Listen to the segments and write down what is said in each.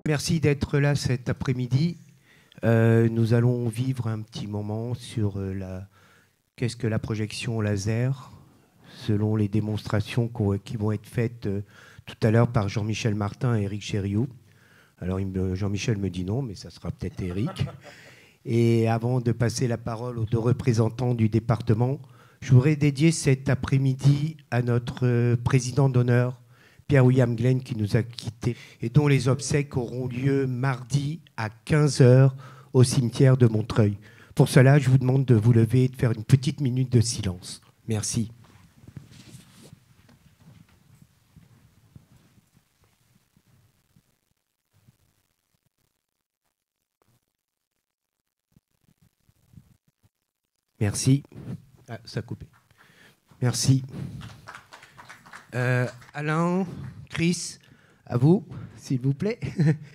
Merci d'être là cet après-midi. Nous allons vivre un petit moment sur qu'est-ce que la projection laser, selon les démonstrations qui vont être faites tout à l'heure par Jean-Michel Martin et Éric Chériou. Alors Jean-Michel me dit non, mais ça sera peut-être Éric. Et avant de passer la parole aux deux représentants du département, je voudrais dédier cet après-midi à notre président d'honneur, Pierre-William Glen, qui nous a quittés et dont les obsèques auront lieu mardi à 15h au cimetière de Montreuil. Pour cela, je vous demande de vous lever et de faire une petite minute de silence. Merci. Merci. Ah, ça a coupé. Merci. Alain, Chris, à vous, s'il vous plaît.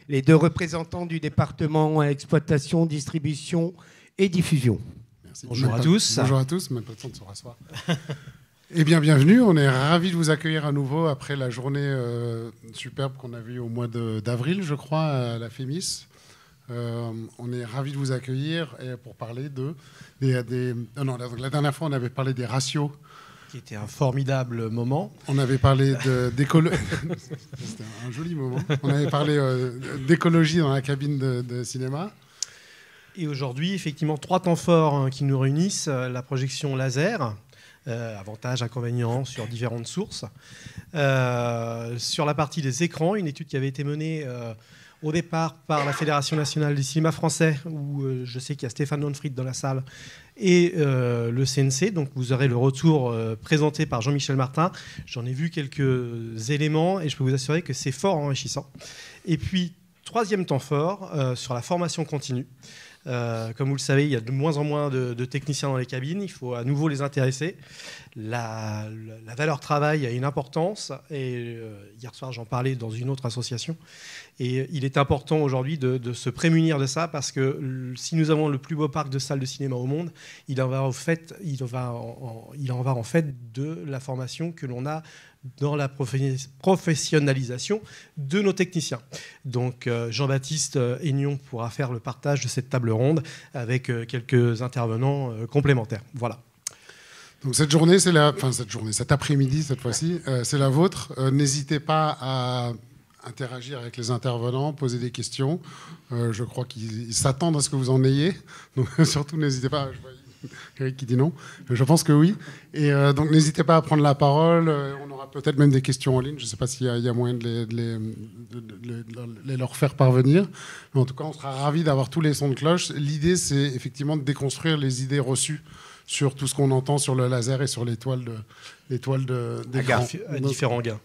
Les deux représentants du département exploitation, distribution et diffusion. Merci. Bonjour à tous. Bonjour à tous, même pas le temps de se rasseoir. Eh bien, bienvenue. On est ravis de vous accueillir à nouveau après la journée superbe qu'on a vue au mois d'avril, je crois, à la FEMIS. On est ravis de vous accueillir et pour parler la dernière fois, on avait parlé des ratios. Qui était un formidable moment. On avait parlé d'écologie. C'était un joli moment. On avait parlé d'écologie dans la cabine de cinéma. Et aujourd'hui, effectivement, 3 temps forts qui nous réunissent. La projection laser, avantages, inconvénients sur différentes sources. Sur la partie des écrans, une étude qui avait été menée au départ par la Fédération nationale du cinéma français, où je sais qu'il y a Stéphane Donfried dans la salle, et le CNC. Donc vous aurez le retour présenté par Jean-Michel Martin. J'en ai vu quelques éléments et je peux vous assurer que c'est fort enrichissant. Et puis, 3e temps fort, sur la formation continue. Comme vous le savez, il y a de moins en moins de techniciens dans les cabines. Il faut à nouveau les intéresser. La valeur travail a une importance. Et hier soir, j'en parlais dans une autre association. Et il est important aujourd'hui de se prémunir de ça parce que si nous avons le plus beau parc de salles de cinéma au monde, il en va en fait de la formation que l'on a dans la professionnalisation de nos techniciens. Donc Jean-Baptiste Aignon pourra faire le partage de cette table ronde avec quelques intervenants complémentaires. Voilà. Donc cet après-midi cette fois-ci, c'est la vôtre. N'hésitez pas à interagir avec les intervenants, poser des questions. Je crois qu'ils s'attendent à ce que vous en ayez. Donc surtout n'hésitez pas. Eric qui dit non. Je pense que oui. Et donc n'hésitez pas à prendre la parole. On aura peut-être même des questions en ligne. Je ne sais pas s'il y a moyen de les leur faire parvenir. Mais en tout cas, on sera ravis d'avoir tous les sons de cloche. L'idée, c'est effectivement de déconstruire les idées reçues sur tout ce qu'on entend sur le laser et sur les toiles d'écran. À différents gains.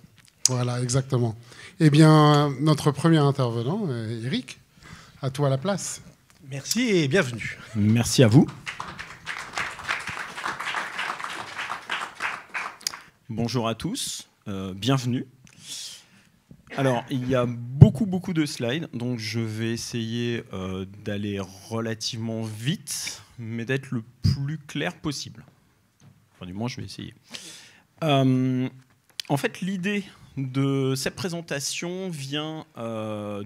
Voilà, exactement. Eh bien, notre premier intervenant, Eric, à toi la place. Merci et bienvenue. Merci à vous. Bonjour à tous, bienvenue. Alors, il y a beaucoup de slides, donc je vais essayer d'aller relativement vite, mais d'être le plus clair possible. Enfin, du moins, je vais essayer. En fait, l'idée de cette présentation vient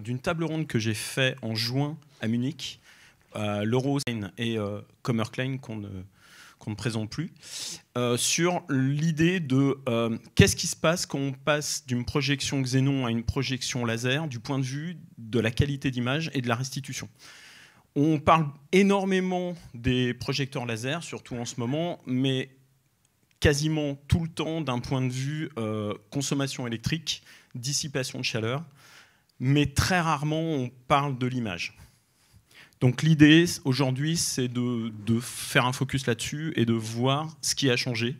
d'une table ronde que j'ai faite en juin à Munich, l'Eurodesign et Commerklein qu'on ne présente plus, sur l'idée de qu'est-ce qui se passe quand on passe d'une projection xénon à une projection laser du point de vue de la qualité d'image et de la restitution. On parle énormément des projecteurs laser, surtout en ce moment, mais quasiment tout le temps d'un point de vue consommation électrique, dissipation de chaleur, mais très rarement on parle de l'image. Donc l'idée aujourd'hui, c'est de faire un focus là-dessus et de voir ce qui a changé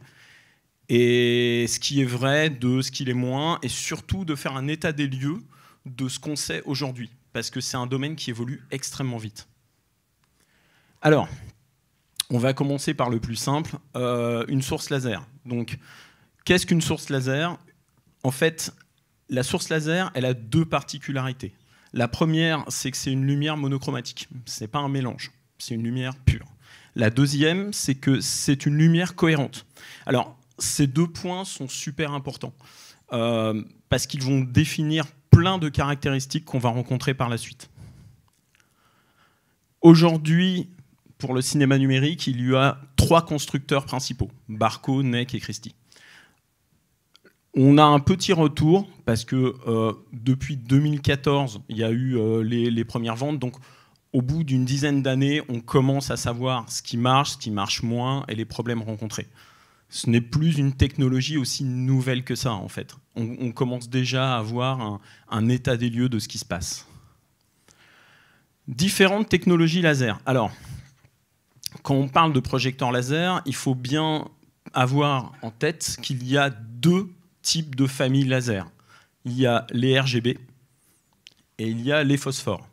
et ce qui est vrai de ce qui l'est moins, et surtout de faire un état des lieux de ce qu'on sait aujourd'hui, parce que c'est un domaine qui évolue extrêmement vite. Alors, on va commencer par le plus simple, une source laser. Donc, qu'est-ce qu'une source laser ? En fait, la source laser, elle a 2 particularités. La première, c'est que c'est une lumière monochromatique. Ce n'est pas un mélange, c'est une lumière pure. La deuxième, c'est que c'est une lumière cohérente. Alors, ces 2 points sont super importants parce qu'ils vont définir plein de caractéristiques qu'on va rencontrer par la suite. Aujourd'hui, pour le cinéma numérique, il y a 3 constructeurs principaux, Barco, NEC et Christie. On a un petit retour parce que depuis 2014, il y a eu les premières ventes. Donc, au bout d'une dizaine d'années, on commence à savoir ce qui marche moins et les problèmes rencontrés. Ce n'est plus une technologie aussi nouvelle que ça, en fait. On commence déjà à avoir un état des lieux de ce qui se passe. Différentes technologies laser. Alors, quand on parle de projecteurs laser, il faut bien avoir en tête qu'il y a 2 types de familles laser. Il y a les RGB et il y a les phosphores.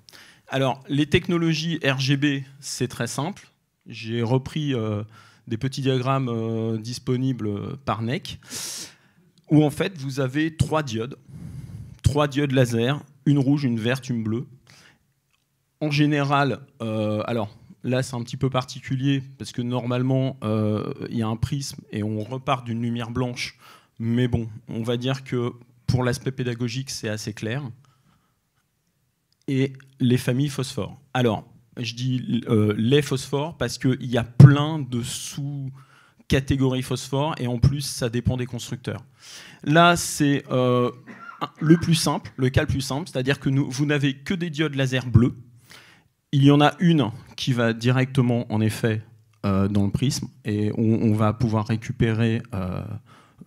Alors, les technologies RGB, c'est très simple. J'ai repris des petits diagrammes disponibles par NEC, où en fait, vous avez 3 diodes. 3 diodes laser, une rouge, une verte, une bleue. En général, alors là, c'est un petit peu particulier, parce que normalement, il y a un prisme et on repart d'une lumière blanche. Mais bon, on va dire que pour l'aspect pédagogique, c'est assez clair. Et les familles phosphores. Alors, je dis les phosphores parce qu'il y a plein de sous-catégories phosphores et en plus, ça dépend des constructeurs. Là, c'est le plus simple, le cas le plus simple, c'est-à-dire que vous n'avez que des diodes laser bleues. Il y en a une qui va directement, en effet, dans le prisme et on va pouvoir récupérer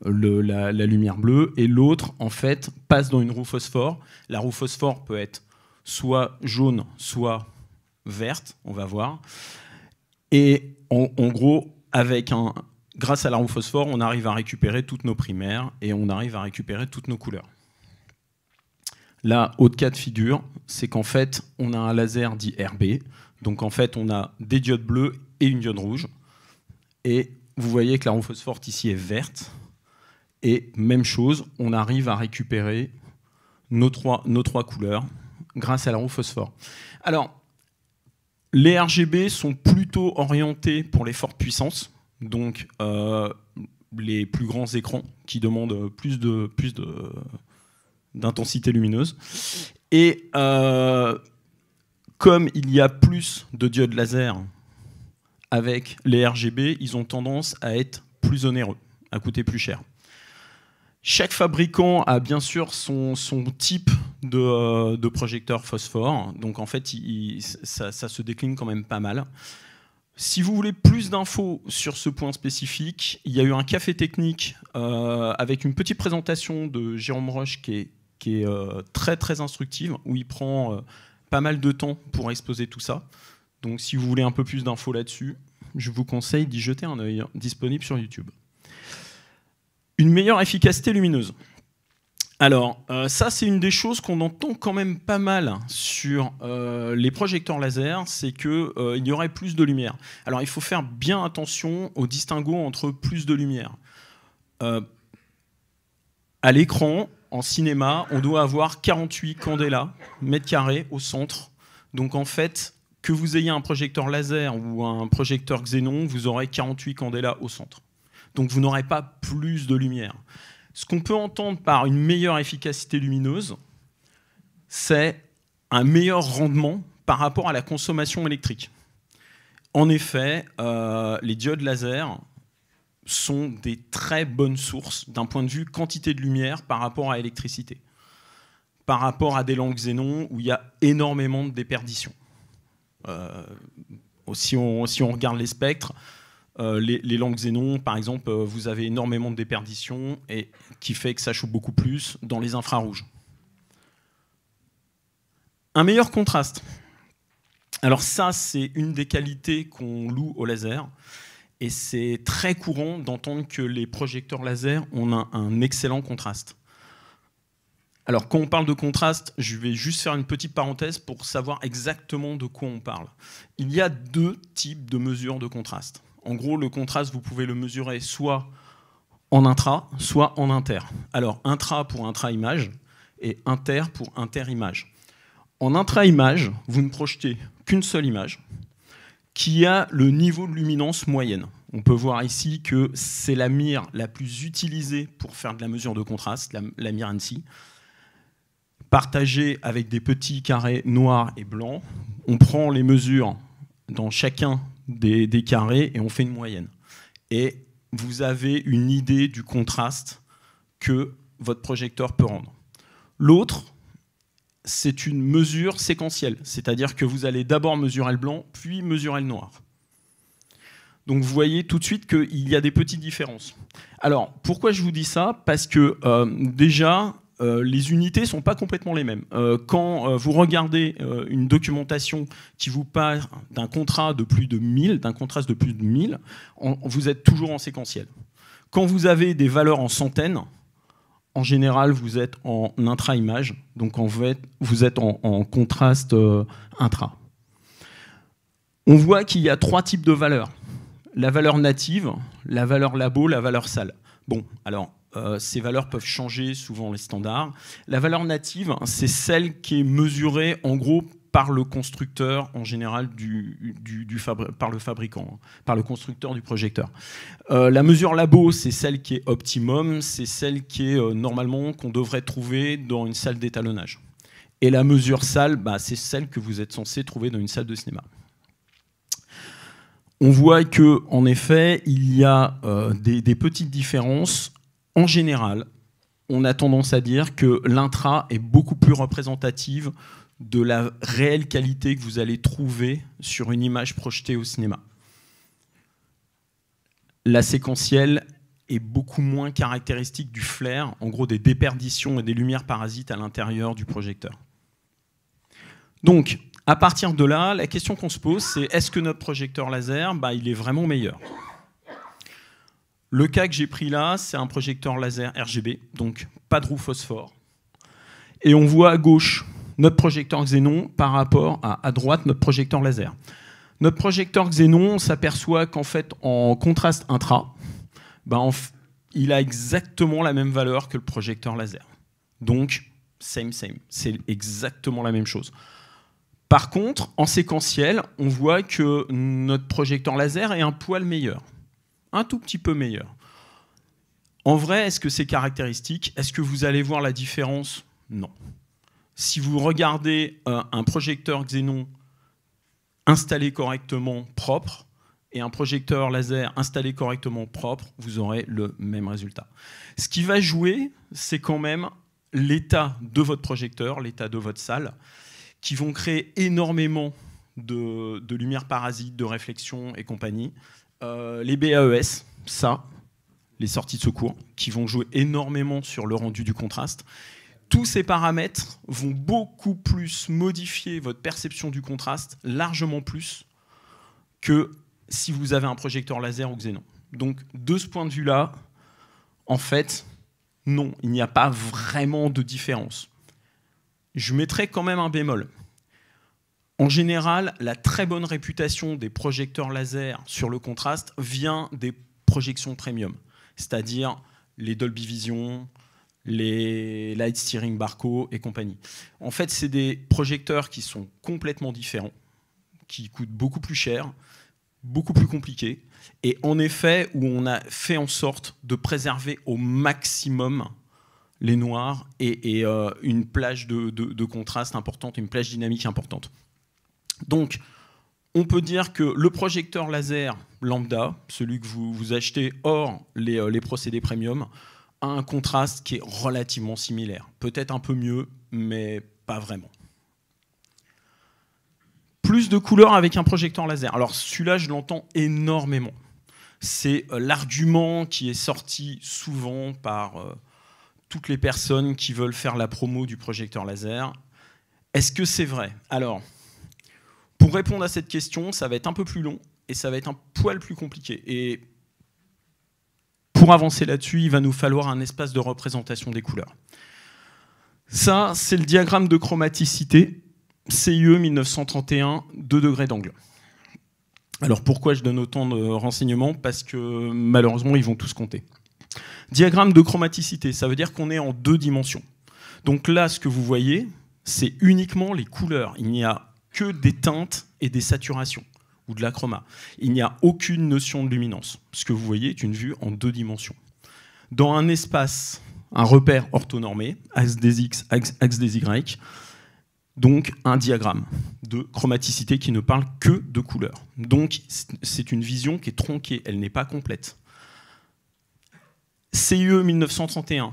la lumière bleue et l'autre, en fait, passe dans une roue phosphore. La roue phosphore peut être soit jaune, soit verte, on va voir. Et en gros, grâce à la roue phosphore, on arrive à récupérer toutes nos primaires et on arrive à récupérer toutes nos couleurs. Là, autre cas de figure, c'est qu'en fait, on a un laser dit RB. Donc en fait, on a des diodes bleues et une diode rouge. Et vous voyez que la roue phosphore ici est verte. Et même chose, on arrive à récupérer nos trois couleurs grâce à la roue phosphore. Alors, les RGB sont plutôt orientés pour les fortes puissances, donc les plus grands écrans qui demandent plus d'intensité lumineuse. Et comme il y a plus de diodes laser avec les RGB, ils ont tendance à être plus onéreux, à coûter plus cher. Chaque fabricant a bien sûr son type de projecteur phosphore, donc en fait ça se décline quand même pas mal. Si vous voulez plus d'infos sur ce point spécifique, il y a eu un café technique avec une petite présentation de Jérôme Roche qui est très très instructive, où il prend pas mal de temps pour exposer tout ça. Donc si vous voulez un peu plus d'infos là-dessus, je vous conseille d'y jeter un œil, disponible sur YouTube. Une meilleure efficacité lumineuse. Alors, ça, c'est une des choses qu'on entend quand même pas mal sur les projecteurs laser, c'est qu'il y aurait plus de lumière. Alors, il faut faire bien attention au distinguo entre plus de lumière. À l'écran, en cinéma, on doit avoir 48 candela mètres carrés au centre. Donc, en fait, que vous ayez un projecteur laser ou un projecteur xénon, vous aurez 48 candela au centre. Donc vous n'aurez pas plus de lumière. Ce qu'on peut entendre par une meilleure efficacité lumineuse, c'est un meilleur rendement par rapport à la consommation électrique. En effet, les diodes laser sont des très bonnes sources d'un point de vue quantité de lumière par rapport à l'électricité. Par rapport à des lampes xénon où il y a énormément de déperdition. Si on regarde les spectres, les lampes xénon, par exemple, vous avez énormément de déperdition et qui fait que ça chauffe beaucoup plus dans les infrarouges. Un meilleur contraste. Alors ça, c'est une des qualités qu'on loue au laser et c'est très courant d'entendre que les projecteurs laser ont un excellent contraste. Alors quand on parle de contraste, je vais juste faire une petite parenthèse pour savoir exactement de quoi on parle. Il y a 2 types de mesures de contraste. En gros, le contraste, vous pouvez le mesurer soit en intra, soit en inter. Alors, intra pour intra-image et inter pour inter-image. En intra-image, vous ne projetez qu'une seule image qui a le niveau de luminance moyenne. On peut voir ici que c'est la mire la plus utilisée pour faire de la mesure de contraste, la mire ANSI. partagé avec des petits carrés noirs et blancs. On prend les mesures dans chacun des carrés et on fait une moyenne. Et vous avez une idée du contraste que votre projecteur peut rendre. L'autre, c'est une mesure séquentielle, c'est-à-dire que vous allez d'abord mesurer le blanc, puis mesurer le noir. Donc vous voyez tout de suite qu'il y a des petites différences. Alors, pourquoi je vous dis ça? Parce que déjà, les unités ne sont pas complètement les mêmes. Quand vous regardez une documentation qui vous parle d'un contrat de plus de 1000, d'un contraste de plus de 1000, vous êtes toujours en séquentiel. Quand vous avez des valeurs en centaines, en général, vous êtes en intra-image, donc en fait, vous êtes en contraste intra. On voit qu'il y a 3 types de valeurs. La valeur native, la valeur labo, la valeur salle. Bon, alors, ces valeurs peuvent changer suivant les standards. La valeur native, c'est celle qui est mesurée, en gros, par le constructeur, en général, par le fabricant, par le constructeur du projecteur. La mesure labo, c'est celle qui est optimum, c'est celle qui est normalement qu'on devrait trouver dans une salle d'étalonnage. Et la mesure salle, c'est celle que vous êtes censé trouver dans une salle de cinéma. On voit qu'en effet, il y a des petites différences. En général, on a tendance à dire que l'intra est beaucoup plus représentative de la réelle qualité que vous allez trouver sur une image projetée au cinéma. La séquentielle est beaucoup moins caractéristique du flair, en gros des déperditions et des lumières parasites à l'intérieur du projecteur. Donc, à partir de là, la question qu'on se pose, c'est est-ce que notre projecteur laser, il est vraiment meilleur? Le cas que j'ai pris là, c'est un projecteur laser RGB, donc pas de roue phosphore. Et on voit à gauche notre projecteur Xénon par rapport à droite notre projecteur laser. Notre projecteur Xénon, on s'aperçoit qu'en fait, en contraste intra, il a exactement la même valeur que le projecteur laser. Donc, same, c'est exactement la même chose. Par contre, en séquentiel, on voit que notre projecteur laser est un poil meilleur. Un tout petit peu meilleur. En vrai, est-ce que c'est caractéristique? Est-ce que vous allez voir la différence? Non. Si vous regardez un projecteur Xénon installé correctement propre et un projecteur laser installé correctement propre, vous aurez le même résultat. Ce qui va jouer, c'est quand même l'état de votre projecteur, l'état de votre salle, qui vont créer énormément de lumière parasite, de réflexion et compagnie. Les BAES, les sorties de secours, qui vont jouer énormément sur le rendu du contraste. Tous ces paramètres vont beaucoup plus modifier votre perception du contraste, largement plus que si vous avez un projecteur laser ou Xénon. Donc, de ce point de vue-là, en fait, non, il n'y a pas vraiment de différence. Je mettrai quand même un bémol. En général, la très bonne réputation des projecteurs laser sur le contraste vient des projections premium, c'est-à-dire les Dolby Vision, les Light Steering Barco et compagnie. En fait, c'est des projecteurs qui sont complètement différents, qui coûtent beaucoup plus cher, beaucoup plus compliqués, et en effet, où on a fait en sorte de préserver au maximum les noirs et une plage de contraste importante, une plage dynamique importante. Donc, on peut dire que le projecteur laser lambda, celui que vous achetez hors les procédés premium, a un contraste qui est relativement similaire. Peut-être un peu mieux, mais pas vraiment. Plus de couleurs avec un projecteur laser. Alors celui-là, je l'entends énormément. C'est l'argument qui est sorti souvent par toutes les personnes qui veulent faire la promo du projecteur laser. Est-ce que c'est vrai? Alors, pour répondre à cette question, ça va être un peu plus long et ça va être un poil plus compliqué. Et pour avancer là-dessus, il va nous falloir un espace de représentation des couleurs. Ça, c'est le diagramme de chromaticité, CIE 1931, 2 degrés d'angle. Alors pourquoi je donne autant de renseignements? Parce que malheureusement, ils vont tous compter. Diagramme de chromaticité, ça veut dire qu'on est en 2 dimensions. Donc là, ce que vous voyez, c'est uniquement les couleurs. Il n'y a que des teintes et des saturations, ou de la chroma. Il n'y a aucune notion de luminance. Ce que vous voyez est une vue en 2 dimensions. Dans un espace un repère orthonormé, axe des X, axe des Y, donc un diagramme de chromaticité qui ne parle que de couleurs. Donc c'est une vision qui est tronquée, elle n'est pas complète. CIE 1931.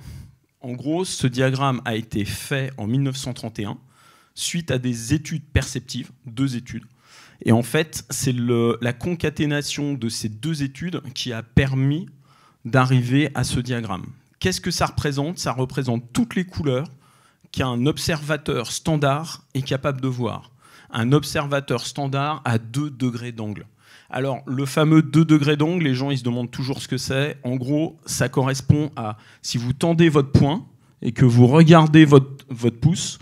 En gros, ce diagramme a été fait en 1931 suite à des études perceptives, 2 études. Et en fait, c'est la concaténation de ces 2 études qui a permis d'arriver à ce diagramme. Qu'est-ce que ça représente? Ça représente toutes les couleurs qu'un observateur standard est capable de voir. Un observateur standard à 2 degrés d'angle. Alors, le fameux 2 degrés d'angle, les gens ils se demandent toujours ce que c'est. En gros, ça correspond à, si vous tendez votre poing et que vous regardez votre pouce,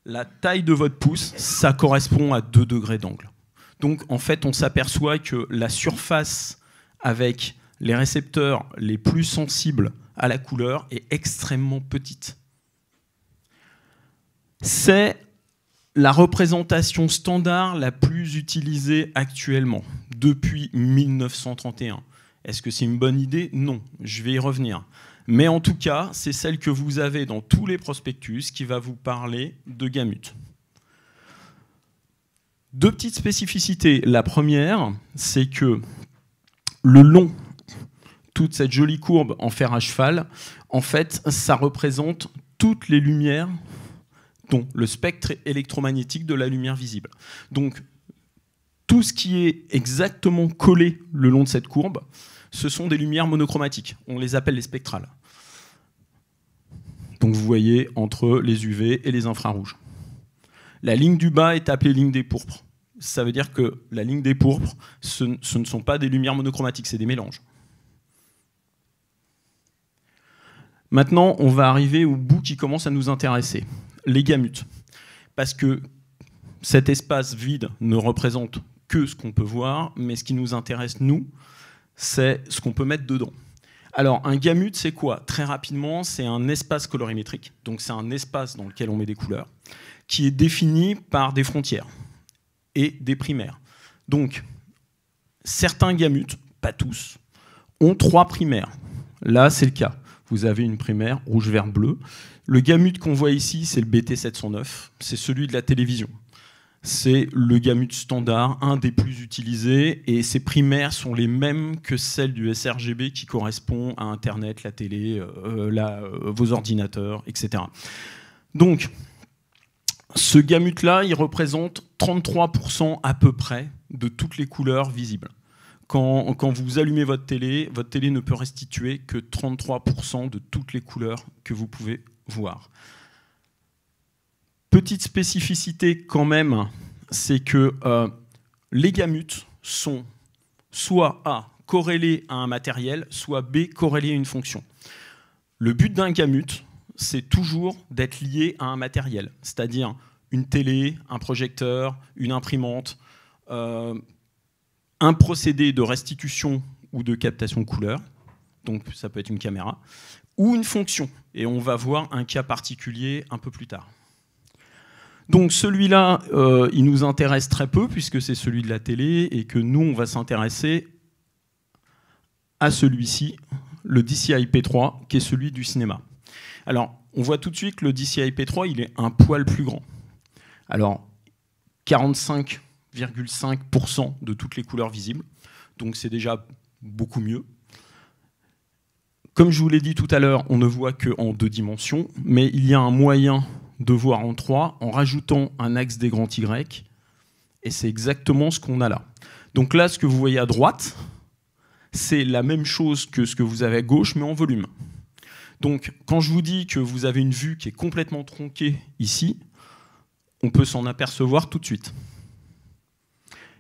la taille de votre pouce, ça correspond à 2 degrés d'angle. Donc, en fait, on s'aperçoit que la surface avec les récepteurs les plus sensibles à la couleur est extrêmement petite. C'est la représentation standard la plus utilisée actuellement, depuis 1931. Est-ce que c'est une bonne idée? Non, je vais y revenir. Mais en tout cas, c'est celle que vous avez dans tous les prospectus qui va vous parler de gamut. 2 petites spécificités. La première, c'est que le long, toute cette jolie courbe en fer à cheval, en fait, ça représente toutes les lumières, dont le spectre électromagnétique de la lumière visible. Donc, tout ce qui est exactement collé le long de cette courbe, ce sont des lumières monochromatiques. On les appelle les spectrales. Donc, vous voyez entre les UV et les infrarouges. La ligne du bas est appelée ligne des pourpres. Ça veut dire que la ligne des pourpres, ce ne sont pas des lumières monochromatiques, c'est des mélanges. Maintenant, on va arriver au bout qui commence à nous intéresser, les gamutes. Parce que cet espace vide ne représente que ce qu'on peut voir, mais ce qui nous intéresse, nous, c'est ce qu'on peut mettre dedans. Alors, un gamut, c'est quoi? Très rapidement, c'est un espace colorimétrique, donc c'est un espace dans lequel on met des couleurs, qui est défini par des frontières et des primaires. Donc, certains gamutes, pas tous, ont 3 primaires. Là, c'est le cas. Vous avez une primaire rouge, vert, bleu. Le gamut qu'on voit ici, c'est le BT709, c'est celui de la télévision. C'est le gamut standard, un des plus utilisés, et ces primaires sont les mêmes que celles du sRGB qui correspond à Internet, la télé, vos ordinateurs, etc. Donc, ce gamut-là, il représente 33% à peu près de toutes les couleurs visibles. Quand vous allumez votre télé ne peut restituer que 33% de toutes les couleurs que vous pouvez voir. Petite spécificité quand même, c'est que les gamutes sont soit A, corrélés à un matériel, soit B, corrélés à une fonction. Le but d'un gamut, c'est toujours d'être lié à un matériel, c'est-à-dire une télé, un projecteur, une imprimante, un procédé de restitution ou de captation de couleur, donc ça peut être une caméra, ou une fonction. Et on va voir un cas particulier un peu plus tard. Donc celui-là, il nous intéresse très peu, puisque c'est celui de la télé, et que nous, on va s'intéresser à celui-ci, le DCI-P3, qui est celui du cinéma. Alors, on voit tout de suite que le DCI-P3, il est un poil plus grand. Alors, 45,5% de toutes les couleurs visibles, donc c'est déjà beaucoup mieux. Comme je vous l'ai dit tout à l'heure, on ne voit qu'en 2 dimensions, mais il y a un moyen de voir en 3 en rajoutant un axe des grands Y, et c'est exactement ce qu'on a là. Donc là, ce que vous voyez à droite, c'est la même chose que ce que vous avez à gauche, mais en volume. Donc quand je vous dis que vous avez une vue qui est complètement tronquée ici, on peut s'en apercevoir tout de suite.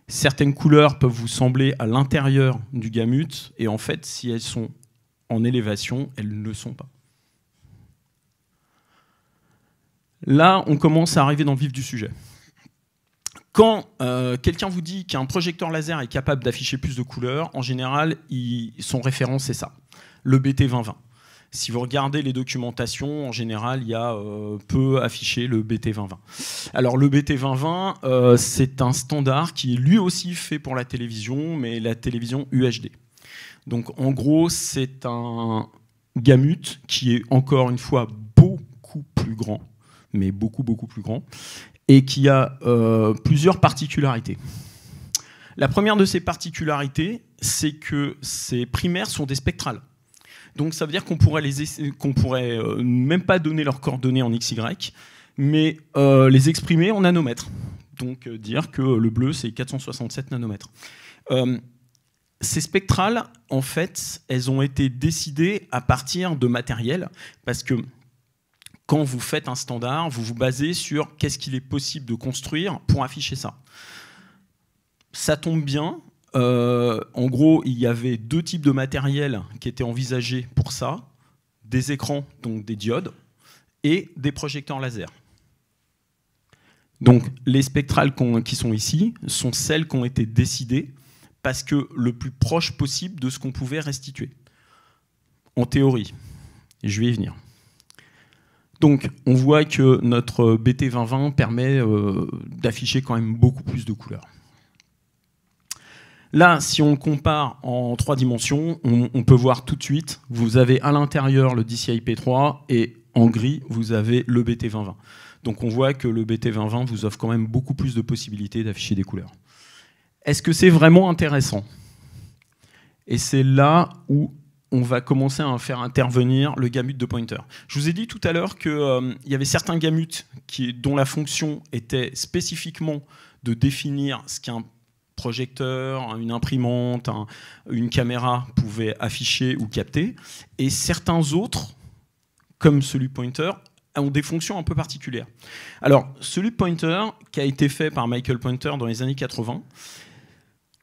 Certaines couleurs peuvent vous sembler à l'intérieur du gamut, et en fait, si elles sont en élévation, elles ne le sont pas. Là, on commence à arriver dans le vif du sujet. Quand quelqu'un vous dit qu'un projecteur laser est capable d'afficher plus de couleurs, en général, son référent, c'est ça, le BT2020. Si vous regardez les documentations, en général, il y a peu affiché le BT2020. Alors le BT2020, c'est un standard qui est lui aussi fait pour la télévision, mais la télévision UHD. Donc en gros, c'est un gamut qui est encore une fois beaucoup plus grand, mais beaucoup plus grand, et qui a plusieurs particularités. La première de ces particularités, c'est que ces primaires sont des spectrales. Donc ça veut dire qu'on pourrait même pas donner leurs coordonnées en XY, mais les exprimer en nanomètres. Donc dire que le bleu, c'est 467 nanomètres. Ces spectrales, en fait, elles ont été décidées à partir de matériel, parce que quand vous faites un standard, vous vous basez sur qu'est-ce qu'il est possible de construire pour afficher ça. Ça tombe bien. En gros, il y avait deux types de matériel qui étaient envisagés pour ça. Des écrans, donc des diodes, et des projecteurs laser. Donc les spectrales qui sont ici sont celles qui ont été décidées parce que le plus proche possible de ce qu'on pouvait restituer. En théorie. Et je vais y venir. Donc on voit que notre BT2020 permet d'afficher quand même beaucoup plus de couleurs. Là, si on le compare en 3 dimensions, on peut voir tout de suite, vous avez à l'intérieur le DCI-P3 et en gris, vous avez le BT2020. Donc on voit que le BT2020 vous offre quand même beaucoup plus de possibilités d'afficher des couleurs. Est-ce que c'est vraiment intéressant? Et c'est là où on va commencer à faire intervenir le gamut de pointer. Je vous ai dit tout à l'heure qu'il y avait certains gamuts dont la fonction était spécifiquement de définir ce qu'un projecteur, une imprimante, une caméra pouvait afficher ou capter, et certains autres, comme celui pointer, ont des fonctions un peu particulières. Alors, celui pointer, qui a été fait par Michael Pointer dans les années 80,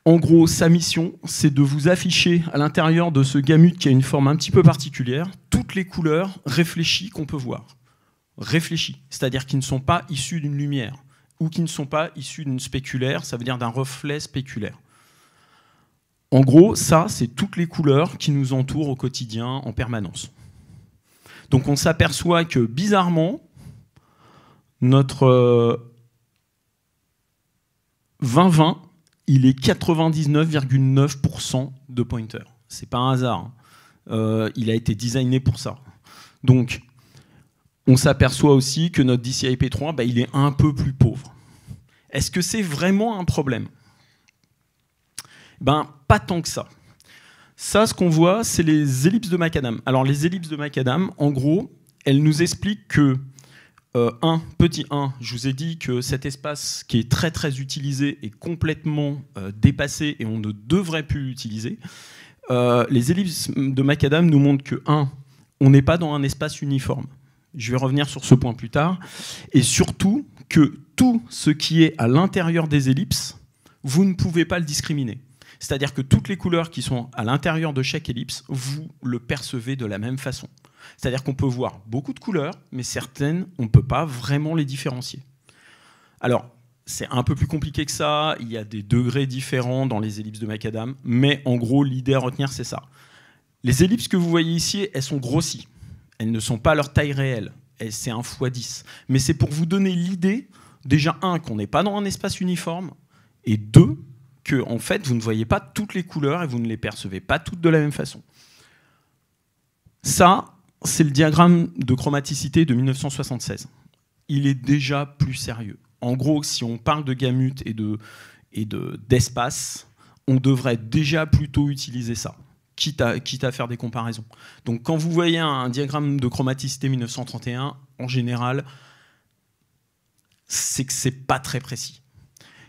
en gros, sa mission, c'est de vous afficher à l'intérieur de ce gamut qui a une forme un petit peu particulière, toutes les couleurs réfléchies qu'on peut voir. Réfléchies, c'est-à-dire qui ne sont pas issues d'une lumière, ou qui ne sont pas issues d'une spéculaire, ça veut dire d'un reflet spéculaire. En gros, ça, c'est toutes les couleurs qui nous entourent au quotidien en permanence. Donc on s'aperçoit que, bizarrement, notre 2020, il est 99,9% de pointer. C'est pas un hasard. Il a été designé pour ça. Donc, on s'aperçoit aussi que notre DCI-P3, il est un peu plus pauvre. Est-ce que c'est vraiment un problème? Pas tant que ça. Ça, ce qu'on voit, c'est les ellipses de Macadam. Alors, les ellipses de Macadam, en gros, elles nous expliquent que, petit 1, je vous ai dit que cet espace qui est très très utilisé est complètement dépassé et on ne devrait plus l'utiliser. Les ellipses de Macadam nous montrent que, 1, on n'est pas dans un espace uniforme. Je vais revenir sur ce point plus tard. Et surtout, que tout ce qui est à l'intérieur des ellipses, vous ne pouvez pas le discriminer. C'est-à-dire que toutes les couleurs qui sont à l'intérieur de chaque ellipse, vous le percevez de la même façon. C'est-à-dire qu'on peut voir beaucoup de couleurs, mais certaines, on ne peut pas vraiment les différencier. Alors, c'est un peu plus compliqué que ça, il y a des degrés différents dans les ellipses de Macadam, mais en gros, l'idée à retenir, c'est ça. Les ellipses que vous voyez ici, elles sont grossies. Elles ne sont pas leur taille réelle. C'est 1 × 10. Mais c'est pour vous donner l'idée, déjà, 1, qu'on n'est pas dans un espace uniforme, et 2, que en fait, vous ne voyez pas toutes les couleurs et vous ne les percevez pas toutes de la même façon. Ça, c'est le diagramme de chromaticité de 1976. Il est déjà plus sérieux. En gros, si on parle de gamut et d'espace, on devrait déjà plutôt utiliser ça, quitte à faire des comparaisons. Donc quand vous voyez un diagramme de chromaticité 1931, en général, c'est que c'est pas très précis.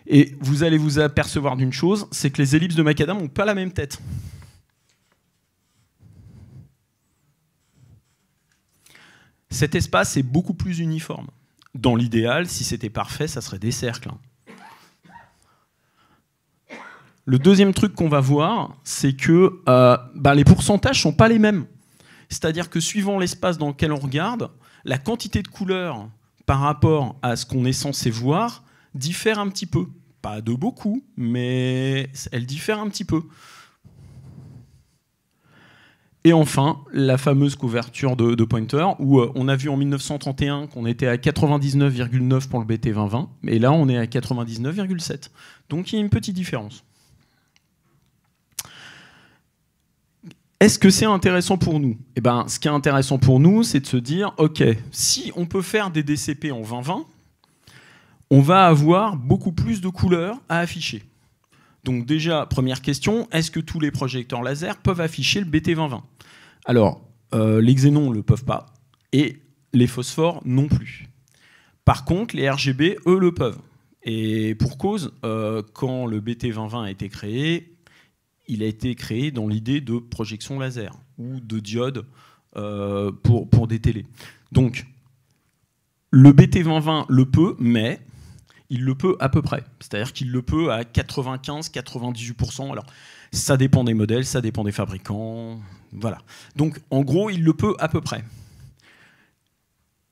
Et vous allez vous apercevoir d'une chose, c'est que les ellipses de Macadam n'ont pas la même tête. Cet espace est beaucoup plus uniforme. Dans l'idéal, si c'était parfait, ça serait des cercles. Le deuxième truc qu'on va voir, c'est que les pourcentages ne sont pas les mêmes. C'est-à-dire que suivant l'espace dans lequel on regarde, la quantité de couleurs par rapport à ce qu'on est censé voir diffère un petit peu. Pas de beaucoup, mais elle diffère un petit peu. Et enfin, la fameuse couverture de Pointer, où on a vu en 1931 qu'on était à 99,9 pour le BT2020, et là on est à 99,7. Donc il y a une petite différence. Est-ce que c'est intéressant pour nous? Eh ben, ce qui est intéressant pour nous, c'est de se dire, OK, si on peut faire des DCP en 2020, on va avoir beaucoup plus de couleurs à afficher. Donc déjà, première question, est-ce que tous les projecteurs laser peuvent afficher le BT 2020? Alors, les xénons ne le peuvent pas, et les phosphores non plus. Par contre, les RGB, eux, le peuvent. Et pour cause, quand le BT 2020 a été créé, il a été créé dans l'idée de projection laser ou de diode pour des télés. Donc, le BT 2020 le peut, mais il le peut à peu près. C'est-à-dire qu'il le peut à 95-98%. Alors, ça dépend des modèles, ça dépend des fabricants. Voilà. Donc, en gros, il le peut à peu près.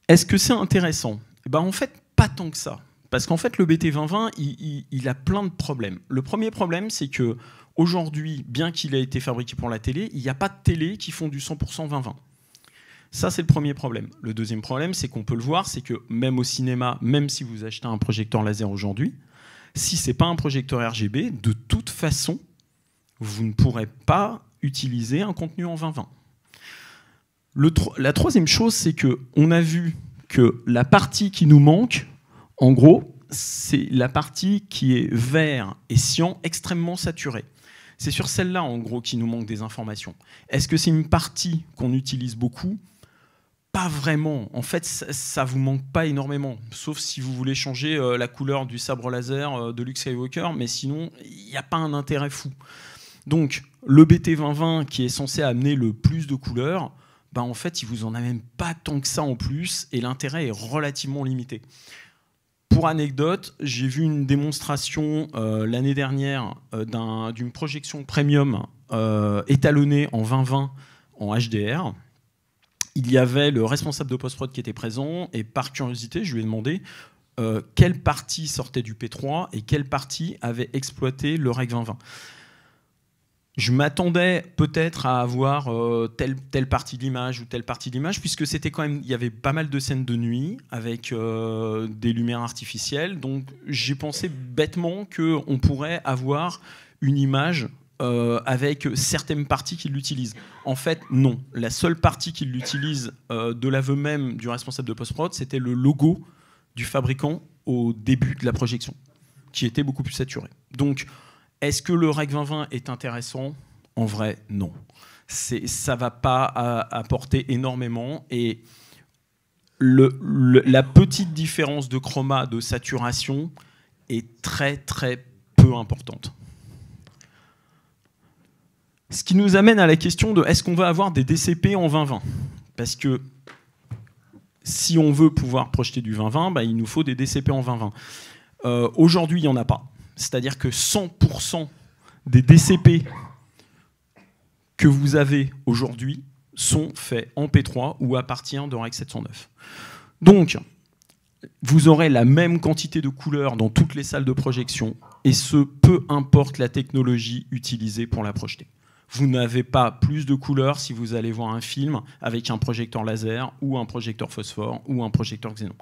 Est-ce que c'est intéressant? Ben, en fait, pas tant que ça. Parce qu'en fait, le BT 2020, il a plein de problèmes. Le premier problème, c'est que aujourd'hui, bien qu'il ait été fabriqué pour la télé, il n'y a pas de télé qui font du 100% 2020. Ça, c'est le premier problème. Le deuxième problème, c'est qu'on peut le voir, c'est que même au cinéma, même si vous achetez un projecteur laser aujourd'hui, si ce n'est pas un projecteur RGB, de toute façon, vous ne pourrez pas utiliser un contenu en 2020. La troisième chose, c'est qu'on a vu que la partie qui nous manque, en gros, c'est la partie qui est vert et cyan extrêmement saturée. C'est sur celle-là, en gros, qu'il nous manque des informations. Est-ce que c'est une partie qu'on utilise beaucoup? Pas vraiment. En fait, ça ne vous manque pas énormément, sauf si vous voulez changer la couleur du sabre laser de Luke Skywalker, mais sinon, il n'y a pas un intérêt fou. Donc, le BT 2020, qui est censé amener le plus de couleurs, ben, en fait, il ne vous en a même pas tant que ça en plus, et l'intérêt est relativement limité. Pour anecdote, j'ai vu une démonstration l'année dernière d'une projection premium étalonnée en 2020 en HDR. Il y avait le responsable de post-prod qui était présent, et par curiosité, je lui ai demandé quelle partie sortait du P3 et quelle partie avait exploité le Rec 2020. Je m'attendais peut-être à avoir telle partie de l'image ou telle partie de l'image, puisque c'était quand même, il y avait pas mal de scènes de nuit avec des lumières artificielles. Donc j'ai pensé bêtement qu'on pourrait avoir une image avec certaines parties qui l'utilisent. En fait, non. La seule partie qui l'utilise de l'aveu même du responsable de post-prod, c'était le logo du fabricant au début de la projection, qui était beaucoup plus saturé. Donc, est-ce que le Rec 2020 est intéressant? En vrai, non. Ça ne va pas apporter énormément. Et la petite différence de chroma, de saturation, est très, très peu importante. Ce qui nous amène à la question de est-ce qu'on va avoir des DCP en 2020? Parce que si on veut pouvoir projeter du 2020, bah, il nous faut des DCP en 2020. Aujourd'hui, il n'y en a pas. C'est-à-dire que 100% des DCP que vous avez aujourd'hui sont faits en P3 ou à partir de Rec 709. Donc, vous aurez la même quantité de couleurs dans toutes les salles de projection, et ce, peu importe la technologie utilisée pour la projeter. Vous n'avez pas plus de couleurs si vous allez voir un film avec un projecteur laser ou un projecteur phosphore ou un projecteur xénon.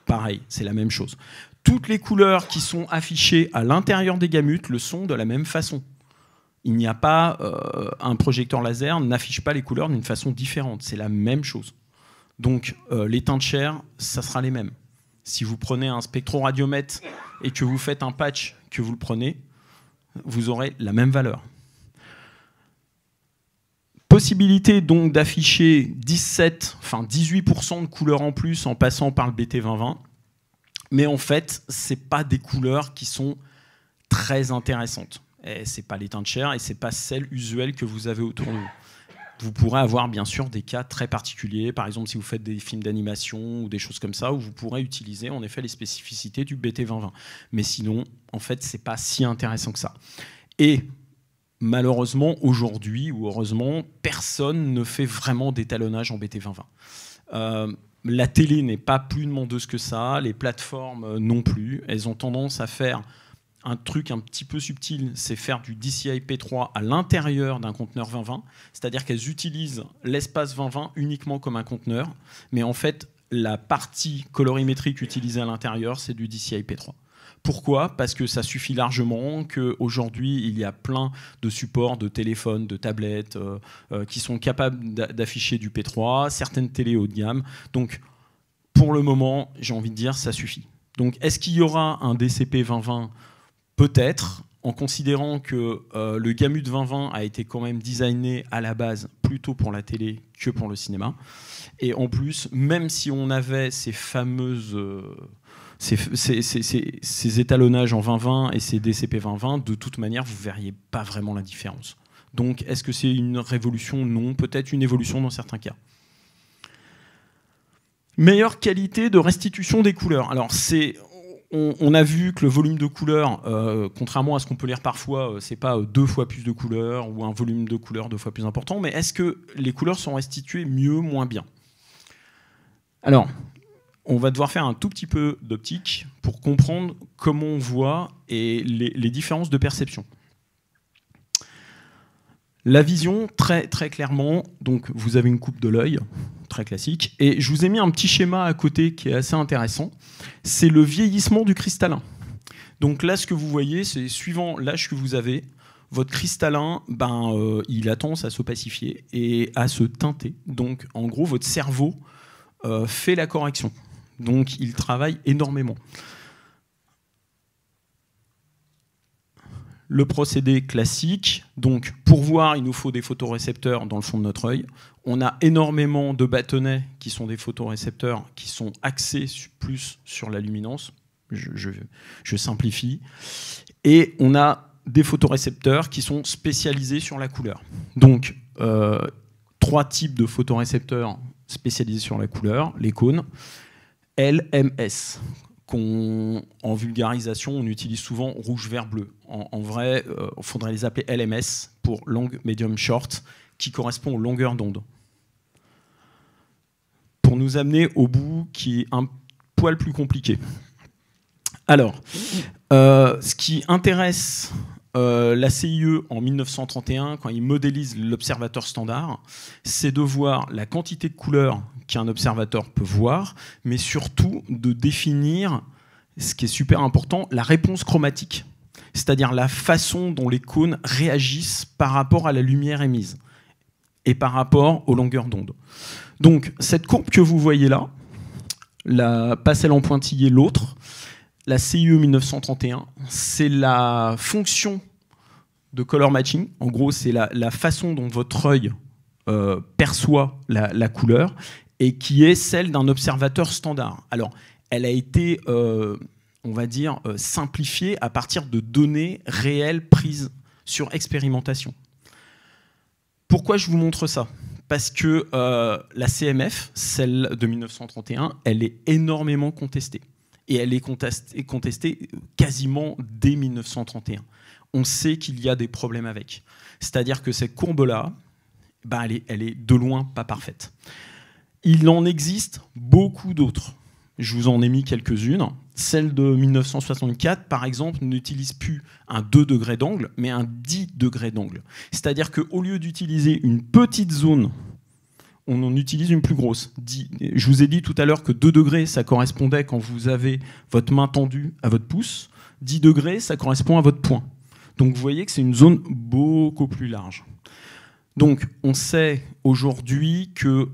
Pareil, c'est la même chose. Toutes les couleurs qui sont affichées à l'intérieur des gamutes le sont de la même façon. Il n'y a pas un projecteur laser n'affiche pas les couleurs d'une façon différente. C'est la même chose. Donc les teintes chair, ça sera les mêmes. Si vous prenez un spectroradiomètre et que vous faites un patch, que vous le prenez, vous aurez la même valeur. Possibilité donc d'afficher 18% de couleurs en plus en passant par le BT 2020. Mais en fait, ce n'est pas des couleurs qui sont très intéressantes. Ce n'est pas les teintes chair et ce n'est pas celles usuelles que vous avez autour de vous. Vous pourrez avoir bien sûr des cas très particuliers, par exemple si vous faites des films d'animation ou des choses comme ça, où vous pourrez utiliser en effet les spécificités du BT 2020. Mais sinon, en fait, ce n'est pas si intéressant que ça. Et malheureusement, aujourd'hui, ou heureusement, personne ne fait vraiment d'étalonnage en BT 2020. La télé n'est pas plus demandeuse que ça, les plateformes non plus. Elles ont tendance à faire un truc un petit peu subtil, c'est faire du DCI P3 à l'intérieur d'un conteneur 2020, c'est-à-dire qu'elles utilisent l'espace 2020 uniquement comme un conteneur, mais en fait, la partie colorimétrique utilisée à l'intérieur, c'est du DCI P3. Pourquoi ? Parce que ça suffit largement, qu'aujourd'hui, il y a plein de supports de téléphones, de tablettes qui sont capables d'afficher du P3, certaines télés haut de gamme. Donc, pour le moment, j'ai envie de dire, ça suffit. Donc, est-ce qu'il y aura un DCP 2020 ? Peut-être, en considérant que le Gamut 2020 a été quand même designé à la base plutôt pour la télé que pour le cinéma. Et en plus, même si on avait ces fameuses... Ces étalonnages en 2020 et ces DCP 2020, de toute manière, vous ne verriez pas vraiment la différence. Donc, est-ce que c'est une révolution ? Non. Peut-être une évolution dans certains cas. Meilleure qualité de restitution des couleurs. Alors, on a vu que le volume de couleurs, contrairement à ce qu'on peut lire parfois, c'est pas 2 fois plus de couleurs ou un volume de couleurs 2 fois plus important, mais est-ce que les couleurs sont restituées mieux, moins bien ? Alors, on va devoir faire un tout petit peu d'optique pour comprendre comment on voit et les différences de perception. La vision, très, très clairement, donc vous avez une coupe de l'œil, très classique, et je vous ai mis un petit schéma à côté qui est assez intéressant. C'est le vieillissement du cristallin. Donc là, ce que vous voyez, c'est suivant l'âge que vous avez, votre cristallin, il a tendance à s'opacifier et à se teinter. Donc, en gros, votre cerveau fait la correction. Donc, il travaille énormément. Le procédé classique, donc pour voir, il nous faut des photorécepteurs dans le fond de notre œil. On a énormément de bâtonnets qui sont des photorécepteurs qui sont axés plus sur la luminance. Je simplifie. Et on a des photorécepteurs qui sont spécialisés sur la couleur. Donc, 3 types de photorécepteurs spécialisés sur la couleur, les cônes. LMS, en vulgarisation, on utilise souvent rouge, vert, bleu. En vrai, il faudrait les appeler LMS pour long, medium, short, qui correspond aux longueurs d'onde. Pour nous amener au bout qui est un poil plus compliqué. Alors, ce qui intéresse la CIE en 1931, quand ils modélisent l'observateur standard, c'est de voir la quantité de couleurs qu'un observateur peut voir, mais surtout de définir, ce qui est super important, la réponse chromatique, c'est-à-dire la façon dont les cônes réagissent par rapport à la lumière émise et par rapport aux longueurs d'onde. Donc, cette courbe que vous voyez là, pas celle en pointillé, l'autre, la CIE 1931, c'est la fonction de color matching. En gros, c'est la façon dont votre œil perçoit la couleur et qui est celle d'un observateur standard. Alors, elle a été, on va dire, simplifiée à partir de données réelles prises sur expérimentation. Pourquoi je vous montre ça ? Parce que la CMF, celle de 1931, elle est énormément contestée. Et elle est contestée quasiment dès 1931. On sait qu'il y a des problèmes avec. C'est-à-dire que cette courbe-là, elle est de loin pas parfaite. Il en existe beaucoup d'autres. Je vous en ai mis quelques-unes. Celle de 1964, par exemple, n'utilise plus un 2 degrés d'angle, mais un 10 degrés d'angle. C'est-à-dire qu'au lieu d'utiliser une petite zone, on en utilise une plus grosse. Je vous ai dit tout à l'heure que 2 degrés, ça correspondait quand vous avez votre main tendue à votre pouce. 10 degrés, ça correspond à votre poing. Donc vous voyez que c'est une zone beaucoup plus large. Donc on sait aujourd'hui que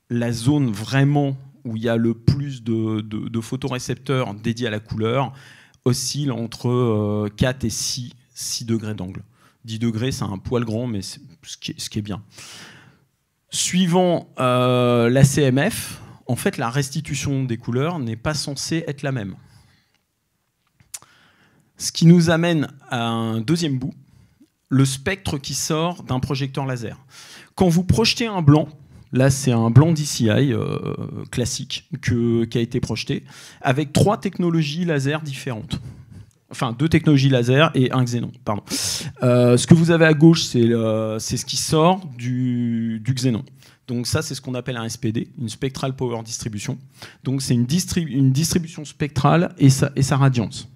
la zone vraiment où il y a le plus de photorécepteurs dédiés à la couleur oscille entre 4 et 6 degrés d'angle. 10 degrés, c'est un poil grand, mais c'est ce qui est bien. Suivant la CMF, en fait, la restitution des couleurs n'est pas censée être la même. Ce qui nous amène à un deuxième bout, le spectre qui sort d'un projecteur laser. Quand vous projetez un blanc, là c'est un blanc DCI classique qui a été projeté, avec 3 technologies laser différentes. Enfin, 2 technologies laser et un xénon, pardon. Ce que vous avez à gauche, c'est ce qui sort du xénon. Donc ça, c'est ce qu'on appelle un SPD, une Spectral Power Distribution. Donc c'est une distribution spectrale et sa radiance.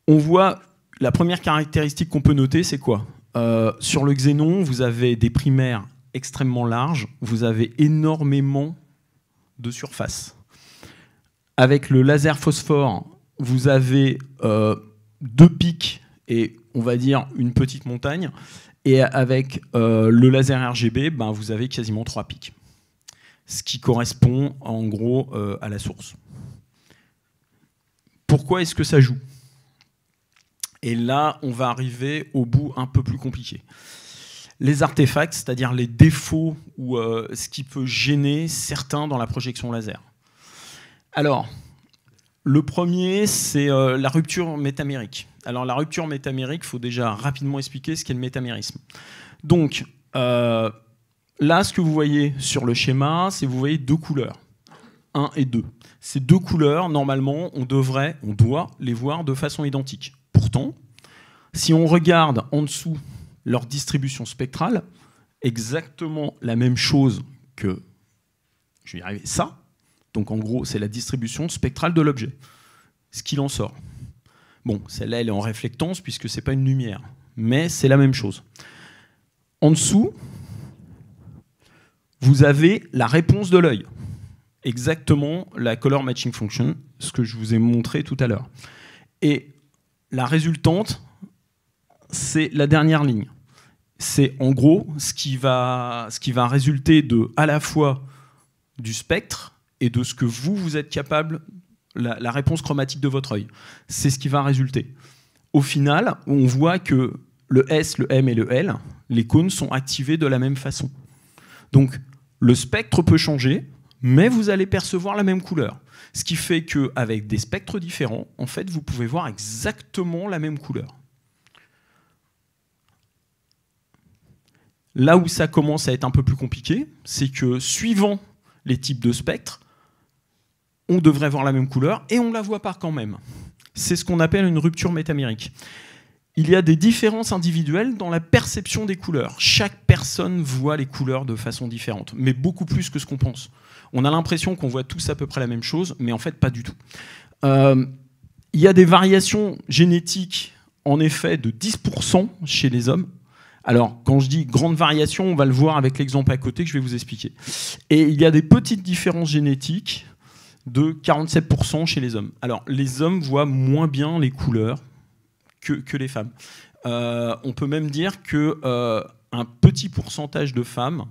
On voit, la première caractéristique qu'on peut noter, c'est quoi ? Sur le xénon, vous avez des primaires extrêmement larges, vous avez énormément de surface. Avec le laser phosphore, vous avez 2 pics et on va dire une petite montagne. Et avec le laser RGB, ben, vous avez quasiment 3 pics. Ce qui correspond en gros à la source. Pourquoi est-ce que ça joue? Et là, on va arriver au bout un peu plus compliqué. Les artefacts, c'est-à-dire les défauts ou ce qui peut gêner certains dans la projection laser. Alors, le premier, c'est la rupture métamérique. Alors, la rupture métamérique, il faut déjà rapidement expliquer ce qu'est le métamérisme. Donc, là, ce que vous voyez sur le schéma, c'est vous voyez 2 couleurs, 1 et 2. Ces 2 couleurs, normalement, on doit les voir de façon identique. Pourtant, si on regarde en dessous leur distribution spectrale, exactement la même chose que, je vais y arriver, ça. Donc en gros, c'est la distribution spectrale de l'objet. Ce qu'il en sort. Bon, celle-là, elle est en réflectance puisque ce n'est pas une lumière. Mais c'est la même chose. En dessous, vous avez la réponse de l'œil. Exactement la color matching function, ce que je vous ai montré tout à l'heure. Et la résultante, c'est la dernière ligne. C'est en gros ce qui va résulter de à la fois du spectre et de ce que vous êtes capable, la réponse chromatique de votre œil. C'est ce qui va résulter. Au final, on voit que le S, le M et le L, les cônes sont activés de la même façon. Donc, le spectre peut changer, mais vous allez percevoir la même couleur. Ce qui fait qu'avec des spectres différents, en fait, vous pouvez voir exactement la même couleur. Là où ça commence à être un peu plus compliqué, c'est que suivant les types de spectres, on devrait voir la même couleur et on ne la voit pas quand même. C'est ce qu'on appelle une rupture métamérique. Il y a des différences individuelles dans la perception des couleurs. Chaque personne voit les couleurs de façon différente, mais beaucoup plus que ce qu'on pense. On a l'impression qu'on voit tous à peu près la même chose, mais en fait pas du tout. Il y a des variations génétiques, en effet, de 10% chez les hommes. Alors, quand je dis grande variation, on va le voir avec l'exemple à côté que je vais vous expliquer. Et il y a des petites différences génétiques de 47% chez les hommes. Alors, les hommes voient moins bien les couleurs que les femmes. On peut même dire qu'un petit pourcentage de femmes,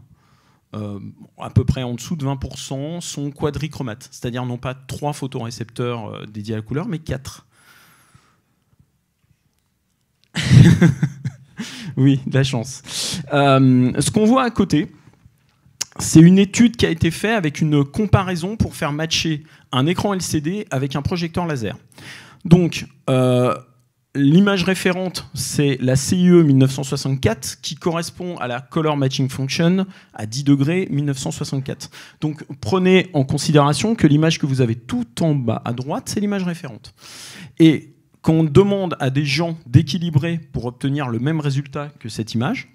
à peu près en dessous de 20%, sont quadrichromates, c'est-à-dire non pas 3 photorécepteurs dédiés à la couleur, mais 4. Oui, de la chance. Ce qu'on voit à côté, c'est une étude qui a été faite avec une comparaison pour faire matcher un écran LCD avec un projecteur laser. Donc, l'image référente, c'est la CIE 1964, qui correspond à la Color Matching Function à 10 degrés 1964. Donc, prenez en considération que l'image que vous avez tout en bas à droite, c'est l'image référente. Et quand on demande à des gens d'équilibrer pour obtenir le même résultat que cette image,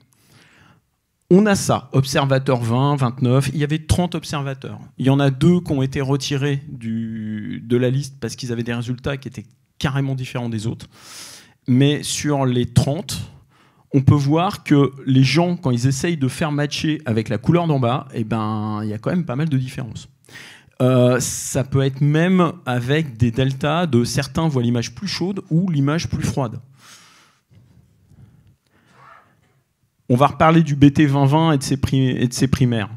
on a ça, observateur 20, 29, il y avait 30 observateurs. Il y en a 2 qui ont été retirés de la liste parce qu'ils avaient des résultats qui étaient carrément différents des autres. Mais sur les 30, on peut voir que les gens, quand ils essayent de faire matcher avec la couleur d'en bas, eh ben, il y a quand même pas mal de différences. Ça peut être même avec des deltas de certains voient l'image plus chaude ou l'image plus froide. On va reparler du BT 2020 et de ses primaires.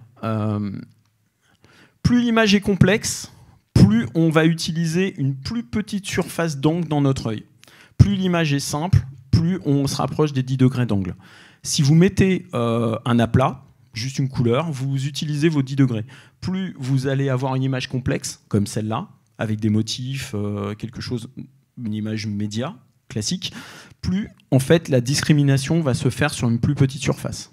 Plus l'image est complexe, plus on va utiliser une plus petite surface d'angle dans notre œil. Plus l'image est simple, plus on se rapproche des 10 degrés d'angle. Si vous mettez un aplat, juste une couleur, vous utilisez vos 10 degrés. Plus vous allez avoir une image complexe, comme celle-là, avec des motifs, quelque chose, une image média, classique, plus en fait la discrimination va se faire sur une plus petite surface.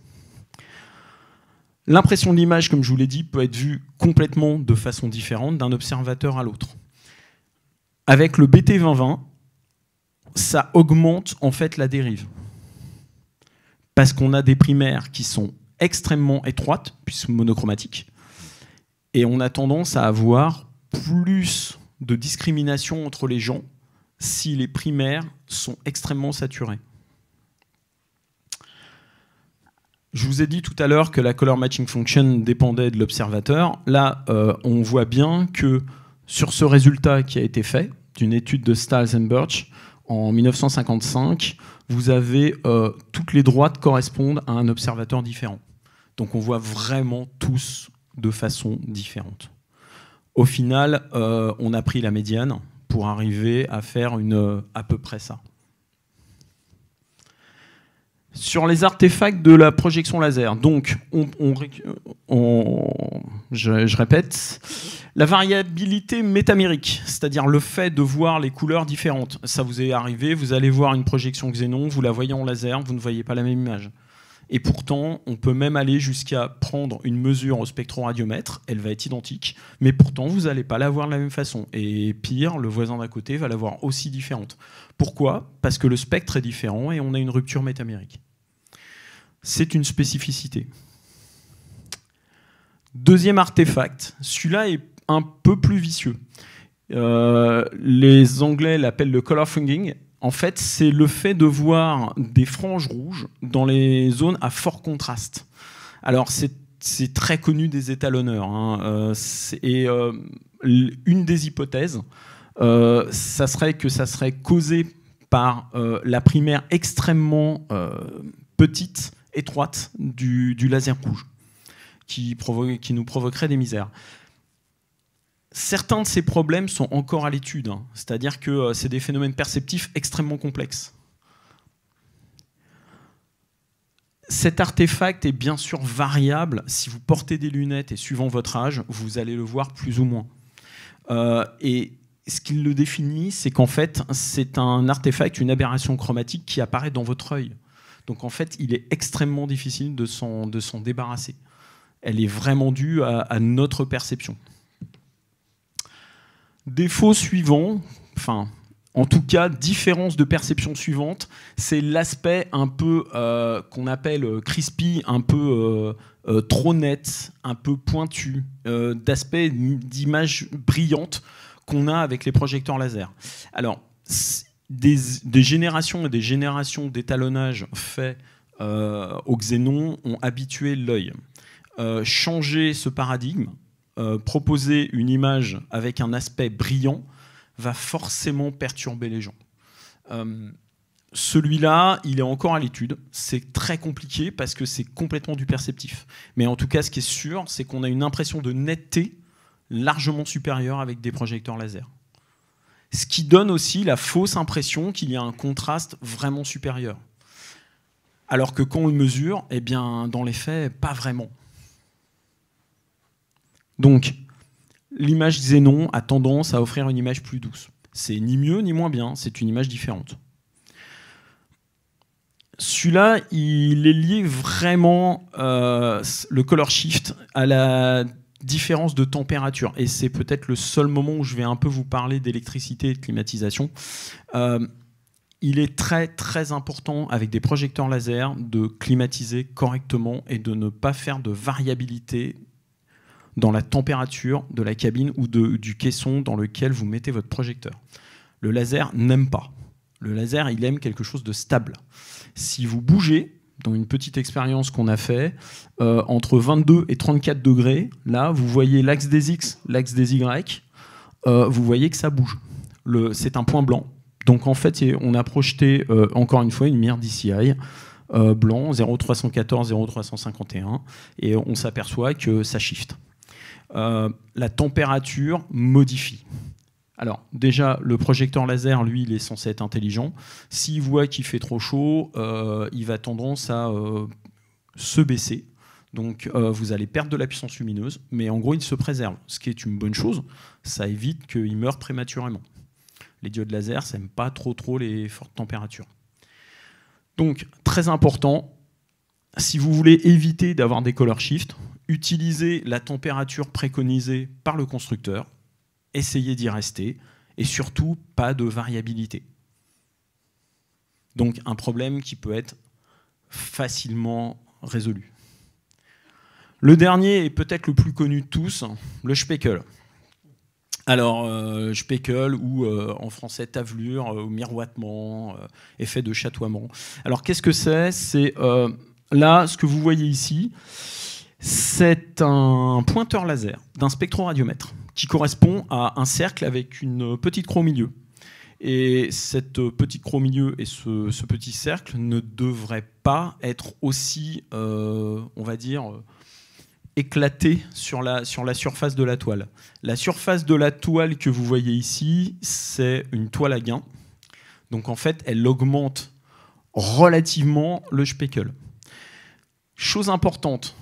L'impression de l'image, comme je vous l'ai dit, peut être vue complètement de façon différente d'un observateur à l'autre. Avec le BT 2020, ça augmente en fait la dérive. Parce qu'on a des primaires qui sont extrêmement étroites, puisque monochromatiques, et on a tendance à avoir plus de discrimination entre les gens si les primaires sont extrêmement saturés. Je vous ai dit tout à l'heure que la Color Matching Function dépendait de l'observateur. Là, on voit bien que sur ce résultat qui a été fait, d'une étude de Stiles and Birch en 1955. Vous avez toutes les droites correspondent à un observateur différent. Donc on voit vraiment tous de façon différente. Au final, on a pris la médiane pour arriver à faire à peu près ça. Sur les artefacts de la projection laser, donc je répète, la variabilité métamérique, c'est-à-dire le fait de voir les couleurs différentes. Ça vous est arrivé, vous allez voir une projection xénon, vous la voyez en laser, vous ne voyez pas la même image. Et pourtant, on peut même aller jusqu'à prendre une mesure au spectroradiomètre, elle va être identique, mais pourtant, vous n'allez pas la voir de la même façon. Et pire, le voisin d'à côté va la voir aussi différente. Pourquoi ? Parce que le spectre est différent et on a une rupture métamérique. C'est une spécificité. Deuxième artefact, celui-là est un peu plus vicieux. Les Anglais l'appellent le color funging. En fait, c'est le fait de voir des franges rouges dans les zones à fort contraste. Alors, c'est très connu des étalonneurs. Une des hypothèses, ça serait que ça serait causé par la primaire extrêmement petite, étroite du laser rouge, qui nous provoquerait des misères. Certains de ces problèmes sont encore à l'étude, c'est-à-dire que c'est des phénomènes perceptifs extrêmement complexes. Cet artefact est bien sûr variable. Si vous portez des lunettes et suivant votre âge, vous allez le voir plus ou moins. Et ce qui le définit, c'est qu'en fait, c'est un artefact, une aberration chromatique qui apparaît dans votre œil. Donc en fait, il est extrêmement difficile de s'en débarrasser. Elle est vraiment due à notre perception. Défaut suivant, enfin, en tout cas, différence de perception suivante, c'est l'aspect un peu qu'on appelle crispy, un peu trop net, un peu pointu, d'aspect d'image brillante qu'on a avec les projecteurs laser. Alors, des générations et des générations d'étalonnage faits au xénon ont habitué l'œil. Changer ce paradigme, proposer une image avec un aspect brillant va forcément perturber les gens. Celui-là, il est encore à l'étude. C'est très compliqué parce que c'est complètement du perceptif. Mais en tout cas, ce qui est sûr, c'est qu'on a une impression de netteté largement supérieure avec des projecteurs laser. Ce qui donne aussi la fausse impression qu'il y a un contraste vraiment supérieur. Alors que quand on le mesure, eh bien, dans les faits, pas vraiment. Donc, l'image xénon a tendance à offrir une image plus douce. C'est ni mieux ni moins bien, c'est une image différente. Celui-là, il est lié vraiment, le color shift, à la différence de température. Et c'est peut-être le seul moment où je vais un peu vous parler d'électricité et de climatisation. Il est très très important avec des projecteurs laser de climatiser correctement et de ne pas faire de variabilité dans la température de la cabine ou du caisson dans lequel vous mettez votre projecteur. Le laser n'aime pas. Le laser, il aime quelque chose de stable. Si vous bougez, dans une petite expérience qu'on a fait, entre 22 et 34 degrés, là, vous voyez l'axe des X, l'axe des Y, vous voyez que ça bouge. C'est un point blanc. Donc en fait, on a projeté, encore une fois, une lumière DCI, blanc, 0,314, 0,351, et on s'aperçoit que ça shift. La température modifie. Alors déjà, le projecteur laser, lui, il est censé être intelligent. S'il voit qu'il fait trop chaud, il va tendance à se baisser. Donc vous allez perdre de la puissance lumineuse, mais en gros, il se préserve, ce qui est une bonne chose. Ça évite qu'il meure prématurément. Les diodes laser, ça n'aime pas trop les fortes températures. Donc, très important, si vous voulez éviter d'avoir des color shifts, utilisez la température préconisée par le constructeur, essayez d'y rester, et surtout, pas de variabilité. Donc, un problème qui peut être facilement résolu. Le dernier est peut-être le plus connu de tous, le speckle. Alors, speckle ou en français tavelure, miroitement, effet de chatoiement. Alors, qu'est-ce que c'est ? C'est là, ce que vous voyez ici, c'est un pointeur laser d'un spectroradiomètre qui correspond à un cercle avec une petite croix au milieu. Et cette petite croix au milieu et ce petit cercle ne devraient pas être aussi, on va dire, éclatés sur la surface de la toile. La surface de la toile que vous voyez ici, c'est une toile à gain. Donc en fait, elle augmente relativement le speckle. Chose importante,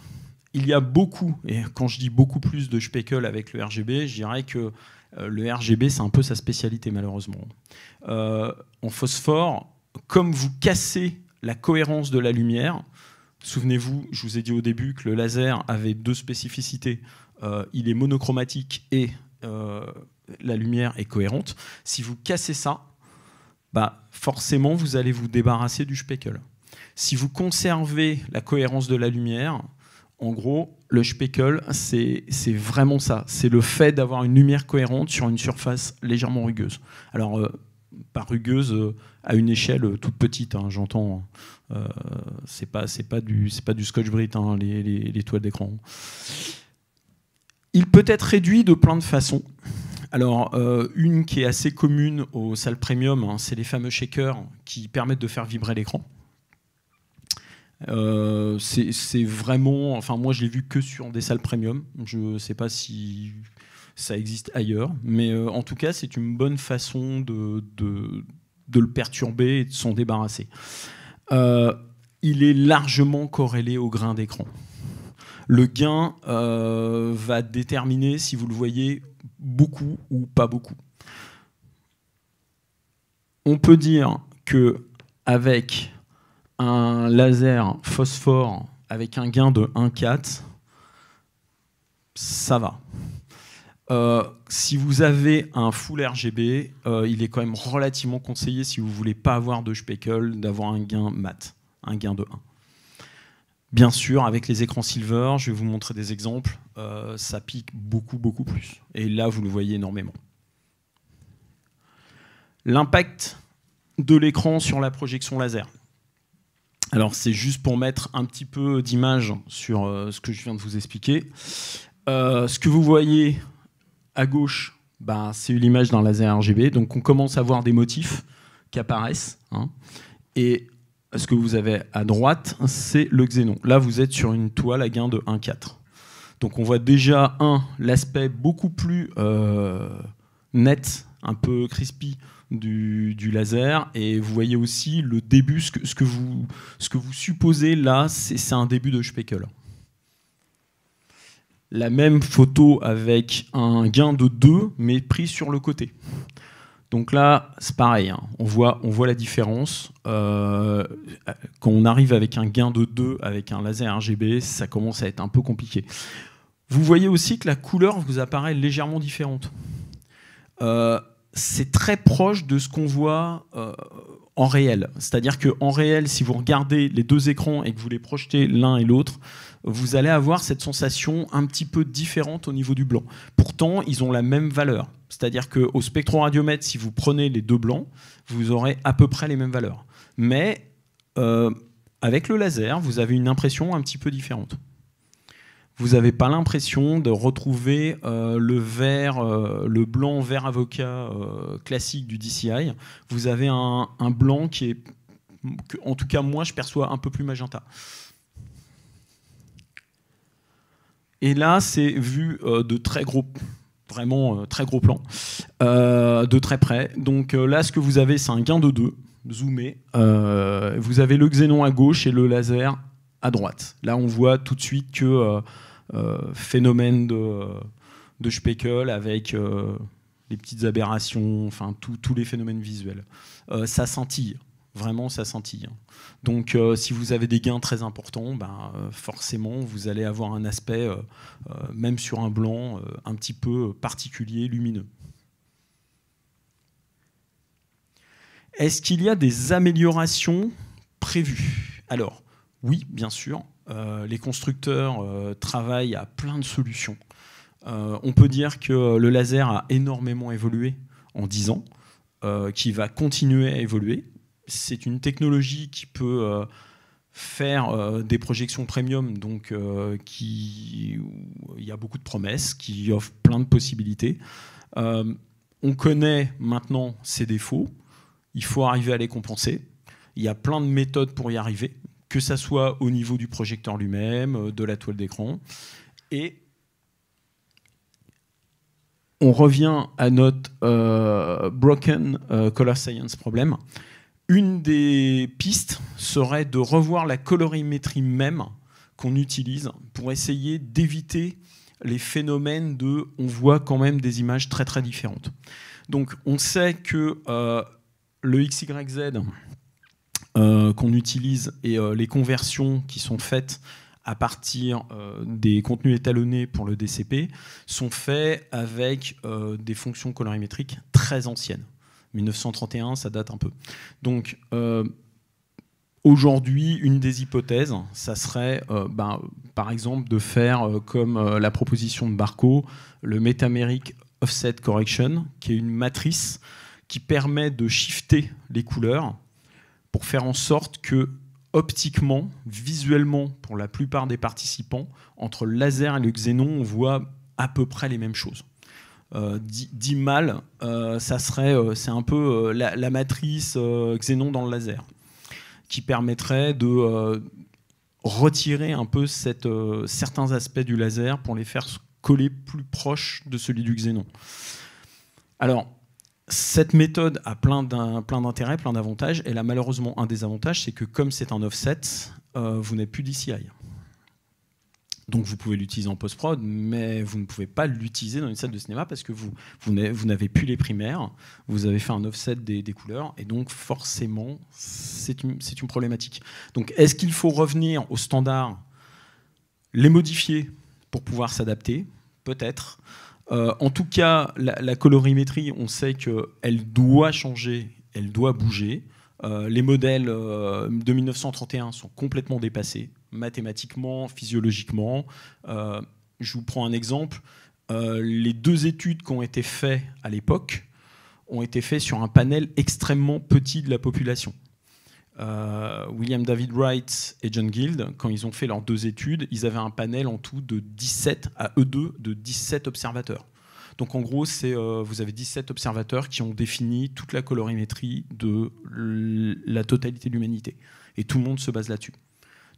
il y a beaucoup, et quand je dis beaucoup plus de speckle avec le RGB, je dirais que le RGB, c'est un peu sa spécialité malheureusement. En phosphore, comme vous cassez la cohérence de la lumière, souvenez-vous, je vous ai dit au début que le laser avait deux spécificités. Il est monochromatique et la lumière est cohérente. Si vous cassez ça, bah, forcément, vous allez vous débarrasser du speckle. Si vous conservez la cohérence de la lumière, en gros, le speckle, c'est vraiment ça. C'est le fait d'avoir une lumière cohérente sur une surface légèrement rugueuse. Alors, pas rugueuse à une échelle toute petite, hein, j'entends. C'est pas du Scotch-Brite, hein, les toiles d'écran. Il peut être réduit de plein de façons. Alors, une qui est assez commune aux salles premium, hein, c'est les fameux shakers qui permettent de faire vibrer l'écran. C'est vraiment, enfin moi je l'ai vu que sur des salles premium. Je ne sais pas si ça existe ailleurs, mais en tout cas c'est une bonne façon de le perturber et de s'en débarrasser. Il est largement corrélé au grain d'écran. Le gain va déterminer si vous le voyez beaucoup ou pas beaucoup. On peut dire que avec un laser phosphore avec un gain de 1,4, ça va. Si vous avez un full RGB, il est quand même relativement conseillé, si vous ne voulez pas avoir de speckle, d'avoir un gain mat, un gain de 1. Bien sûr, avec les écrans silver, je vais vous montrer des exemples, ça pique beaucoup, beaucoup plus. Et là, vous le voyez énormément. L'impact de l'écran sur la projection laser. Alors, c'est juste pour mettre un petit peu d'image sur ce que je viens de vous expliquer. Ce que vous voyez à gauche, bah, c'est l'image d'un laser RGB. Donc, on commence à voir des motifs qui apparaissent. Hein, et ce que vous avez à droite, c'est le xénon. Là, vous êtes sur une toile à gain de 1,4. Donc, on voit déjà, l'aspect beaucoup plus net, un peu crispy du laser, et vous voyez aussi le début, ce que vous supposez là, c'est un début de speckle. La même photo avec un gain de 2, mais pris sur le côté. Donc là, c'est pareil, hein. On voit la différence. Quand on arrive avec un gain de 2 avec un laser RGB, ça commence à être un peu compliqué. Vous voyez aussi que la couleur vous apparaît légèrement différente. C'est très proche de ce qu'on voit en réel. C'est-à-dire qu'en réel, si vous regardez les deux écrans et que vous les projetez l'un et l'autre, vous allez avoir cette sensation un petit peu différente au niveau du blanc. Pourtant, ils ont la même valeur. C'est-à-dire qu'au spectroradiométre, si vous prenez les deux blancs, vous aurez à peu près les mêmes valeurs. Mais avec le laser, vous avez une impression un petit peu différente. Vous n'avez pas l'impression de retrouver le blanc vert avocat classique du DCI. Vous avez un blanc qui est, en tout cas moi, je perçois un peu plus magenta. Et là, c'est vu de très gros, vraiment très gros plans, de très près. Donc là, ce que vous avez, c'est un gain de 2, zoomé. Vous avez le xénon à gauche et le laser à droite. Là, on voit tout de suite que phénomène de speckle avec les petites aberrations, enfin tous les phénomènes visuels. Ça scintille, vraiment ça scintille. Donc si vous avez des gains très importants, forcément vous allez avoir un aspect, même sur un blanc, un petit peu particulier, lumineux. Est-ce qu'il y a des améliorations prévues? Alors, oui, bien sûr. Les constructeurs travaillent à plein de solutions. On peut dire que le laser a énormément évolué en 10 ans, qui va continuer à évoluer. C'est une technologie qui peut faire des projections premium, donc il y a beaucoup de promesses, qui offrent plein de possibilités. on connaît maintenant ses défauts, il faut arriver à les compenser. Il y a plein de méthodes pour y arriver, que ça soit au niveau du projecteur lui-même, de la toile d'écran. Et on revient à notre broken color science problem. Une des pistes serait de revoir la colorimétrie même qu'on utilise pour essayer d'éviter les phénomènes de on voit quand même des images très très différentes. Donc on sait que le XYZ qu'on utilise et les conversions qui sont faites à partir des contenus étalonnés pour le DCP sont faits avec des fonctions colorimétriques très anciennes. 1931, ça date un peu. Donc aujourd'hui, une des hypothèses, ça serait par exemple de faire comme la proposition de Barco, le Metameric Offset Correction, qui est une matrice qui permet de shifter les couleurs pour faire en sorte que optiquement, visuellement, pour la plupart des participants, entre le laser et le xénon, on voit à peu près les mêmes choses. Dit mal, c'est un peu la matrice xénon dans le laser, qui permettrait de retirer un peu certains aspects du laser pour les faire coller plus proche de celui du xénon. Alors, cette méthode a plein d'intérêts, plein d'avantages. Elle a malheureusement un désavantage, c'est que comme c'est un offset, vous n'avez plus d'ICI. Donc vous pouvez l'utiliser en post-prod, mais vous ne pouvez pas l'utiliser dans une salle de cinéma parce que vous n'avez plus les primaires, vous avez fait un offset des couleurs, et donc forcément, c'est une problématique. Donc est-ce qu'il faut revenir aux standards, les modifier pour pouvoir s'adapter? Peut-être. En tout cas, la colorimétrie, on sait qu'elle doit changer, elle doit bouger. Les modèles de 1931 sont complètement dépassés, mathématiquement, physiologiquement. Je vous prends un exemple. Les 2 études qui ont été faites à l'époque ont été faites sur un panel extrêmement petit de la population. William David Wright et John Guild, quand ils ont fait leurs 2 études, ils avaient un panel en tout de 17 à eux deux de 17 observateurs. Donc en gros, vous avez 17 observateurs qui ont défini toute la colorimétrie de la totalité de l'humanité. Et tout le monde se base là-dessus.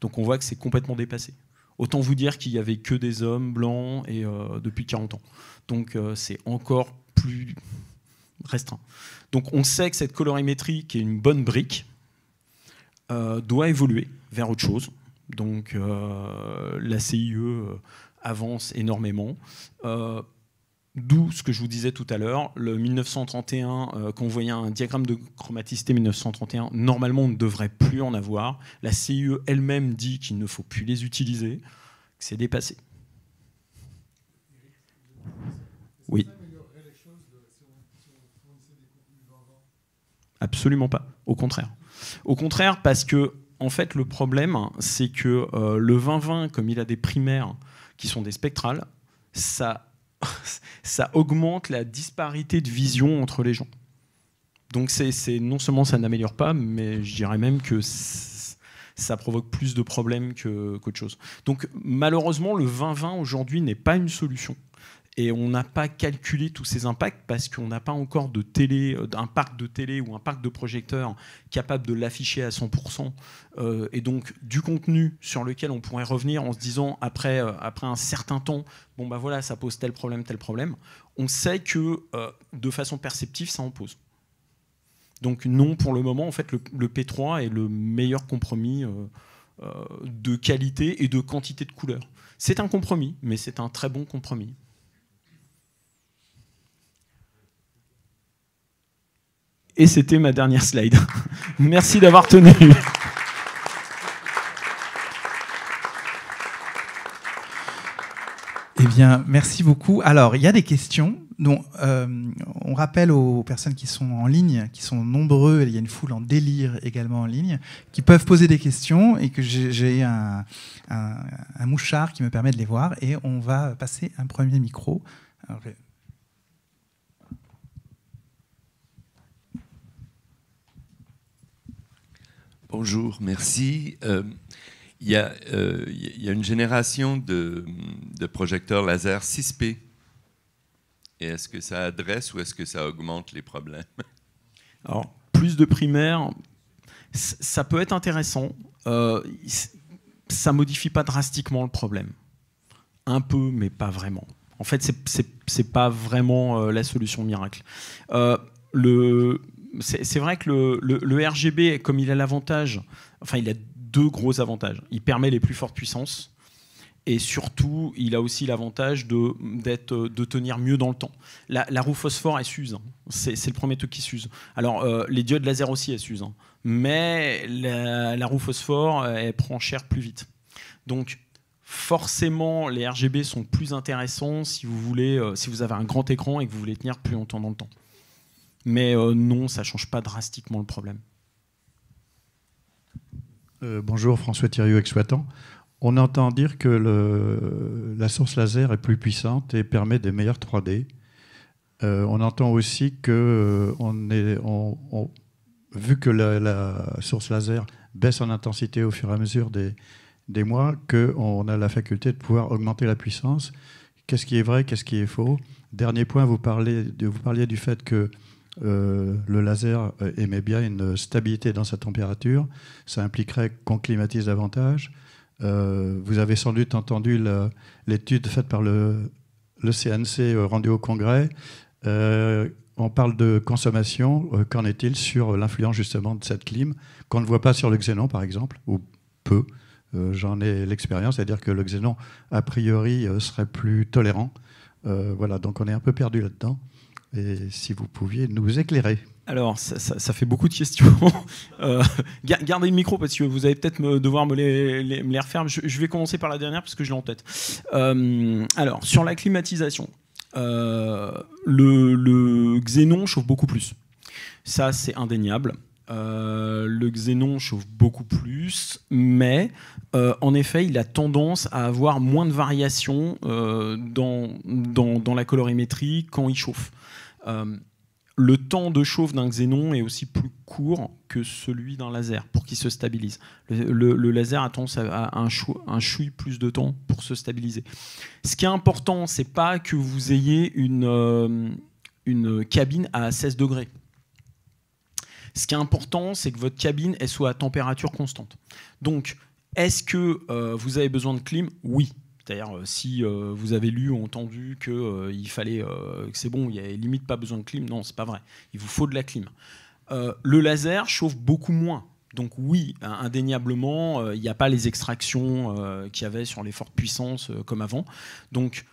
Donc on voit que c'est complètement dépassé. Autant vous dire qu'il n'y avait que des hommes blancs et, depuis 40 ans. Donc c'est encore plus restreint. Donc on sait que cette colorimétrie, qui est une bonne brique, doit évoluer vers autre chose. Donc la CIE avance énormément. D'où ce que je vous disais tout à l'heure, le 1931, quand on voyait un diagramme de chromaticité 1931, normalement on ne devrait plus en avoir. La CIE elle-même dit qu'il ne faut plus les utiliser, que c'est dépassé. Oui. Absolument pas, au contraire. Au contraire, parce que en fait, le problème, c'est que le 20-20, comme il a des primaires qui sont des spectrales, ça augmente la disparité de vision entre les gens. Donc non seulement ça n'améliore pas, mais je dirais même que ça provoque plus de problèmes qu'autre chose. Donc malheureusement, le 20-20 aujourd'hui n'est pas une solution. Et on n'a pas calculé tous ces impacts parce qu'on n'a pas encore un parc de télé ou un parc de projecteurs capable de l'afficher à 100%. Et donc du contenu sur lequel on pourrait revenir en se disant après un certain temps, bon bah voilà, ça pose tel problème. On sait que de façon perceptive, ça en pose. Donc non, pour le moment, en fait, le P3 est le meilleur compromis de qualité et de quantité de couleurs. C'est un compromis, mais c'est un très bon compromis. Et c'était ma dernière slide. Merci d'avoir tenu. Eh bien, merci beaucoup. Alors, il y a des questions. Donc, on rappelle aux personnes qui sont en ligne, qui sont nombreux, il y a une foule en délire également en ligne, qui peuvent poser des questions et que j'ai un mouchard qui me permet de les voir. Et on va passer un premier micro. Alors, bonjour, merci. Il y a une génération de projecteurs laser 6P. Et est-ce que ça adresse ou est-ce que ça augmente les problèmes? Alors, plus de primaire, ça peut être intéressant. Ça modifie pas drastiquement le problème. Un peu, mais pas vraiment. En fait, c'est pas vraiment la solution miracle. C'est vrai que le RGB, comme il a l'avantage, enfin, il a deux gros avantages. Il permet les plus fortes puissances. Et surtout, il a aussi l'avantage de tenir mieux dans le temps. La roue phosphore, elle s'use. Hein. C'est le premier truc qui s'use. Alors, les diodes laser aussi, elles s'usent. Hein. Mais la roue phosphore, elle prend cher plus vite. Donc, forcément, les RGB sont plus intéressants si vous avez un grand écran et que vous voulez tenir plus longtemps dans le temps. Mais non, ça ne change pas drastiquement le problème. Bonjour, François Thiriou, exploitant. On entend dire que la source laser est plus puissante et permet des meilleurs 3D. On entend aussi que, vu que la source laser baisse en intensité au fur et à mesure des mois, qu'on a la faculté de pouvoir augmenter la puissance. Qu'est-ce qui est vrai, qu'est-ce qui est faux? Dernier point, vous parliez du fait que le laser émet bien une stabilité dans sa température. Ça impliquerait qu'on climatise davantage. Vous avez sans doute entendu l'étude faite par le CNC rendue au Congrès. On parle de consommation. Qu'en est-il sur l'influence justement de cette clim qu'on ne voit pas sur le xénon, par exemple, ou peu? J'en ai l'expérience, c'est-à-dire que le xénon, a priori, serait plus tolérant. Voilà, donc on est un peu perdu là-dedans. Et si vous pouviez nous éclairer. Alors, ça fait beaucoup de questions. Gardez le micro parce que vous allez peut-être devoir me les refaire. Je vais commencer par la dernière parce que je l'ai en tête. Alors, sur la climatisation, le xénon chauffe beaucoup plus. Ça, c'est indéniable. Le xénon chauffe beaucoup plus, mais en effet, il a tendance à avoir moins de variations dans la colorimétrie quand il chauffe. Le temps de chauffe d'un xénon est aussi plus court que celui d'un laser pour qu'il se stabilise. Le laser a tendance à un chouille plus de temps pour se stabiliser. Ce qui est important, c'est pas que vous ayez une cabine à 16 degrés. Ce qui est important, c'est que votre cabine elle soit à température constante. Donc, est-ce que vous avez besoin de clim? Oui. C'est-à-dire, si vous avez lu ou entendu qu'il fallait que c'est bon, il n'y a limite pas besoin de clim, non, c'est pas vrai. Il vous faut de la clim. Le laser chauffe beaucoup moins. Donc oui, indéniablement, il n'y a pas les extractions qu'il y avait sur les fortes puissances comme avant. Donc,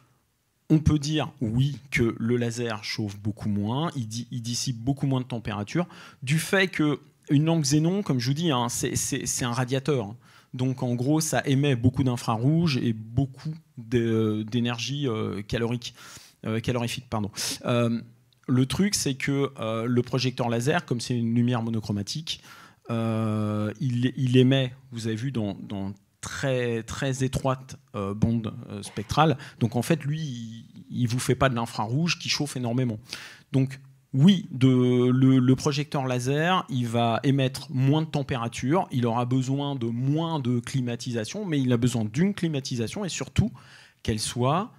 on peut dire, oui, que le laser chauffe beaucoup moins, il dissipe beaucoup moins de température, du fait qu'une lampe xénon, comme je vous dis, hein, c'est un radiateur. Hein. Donc, en gros, ça émet beaucoup d'infrarouge et beaucoup d'énergie calorifique. Le truc, c'est que le projecteur laser, comme c'est une lumière monochromatique, il émet, vous avez vu, dans très, très étroite bande spectrale. Donc, en fait, lui, il ne vous fait pas de l'infrarouge qui chauffe énormément. Donc, oui, le projecteur laser, il va émettre moins de température, il aura besoin de moins de climatisation, mais il a besoin d'une climatisation et surtout qu'elle soit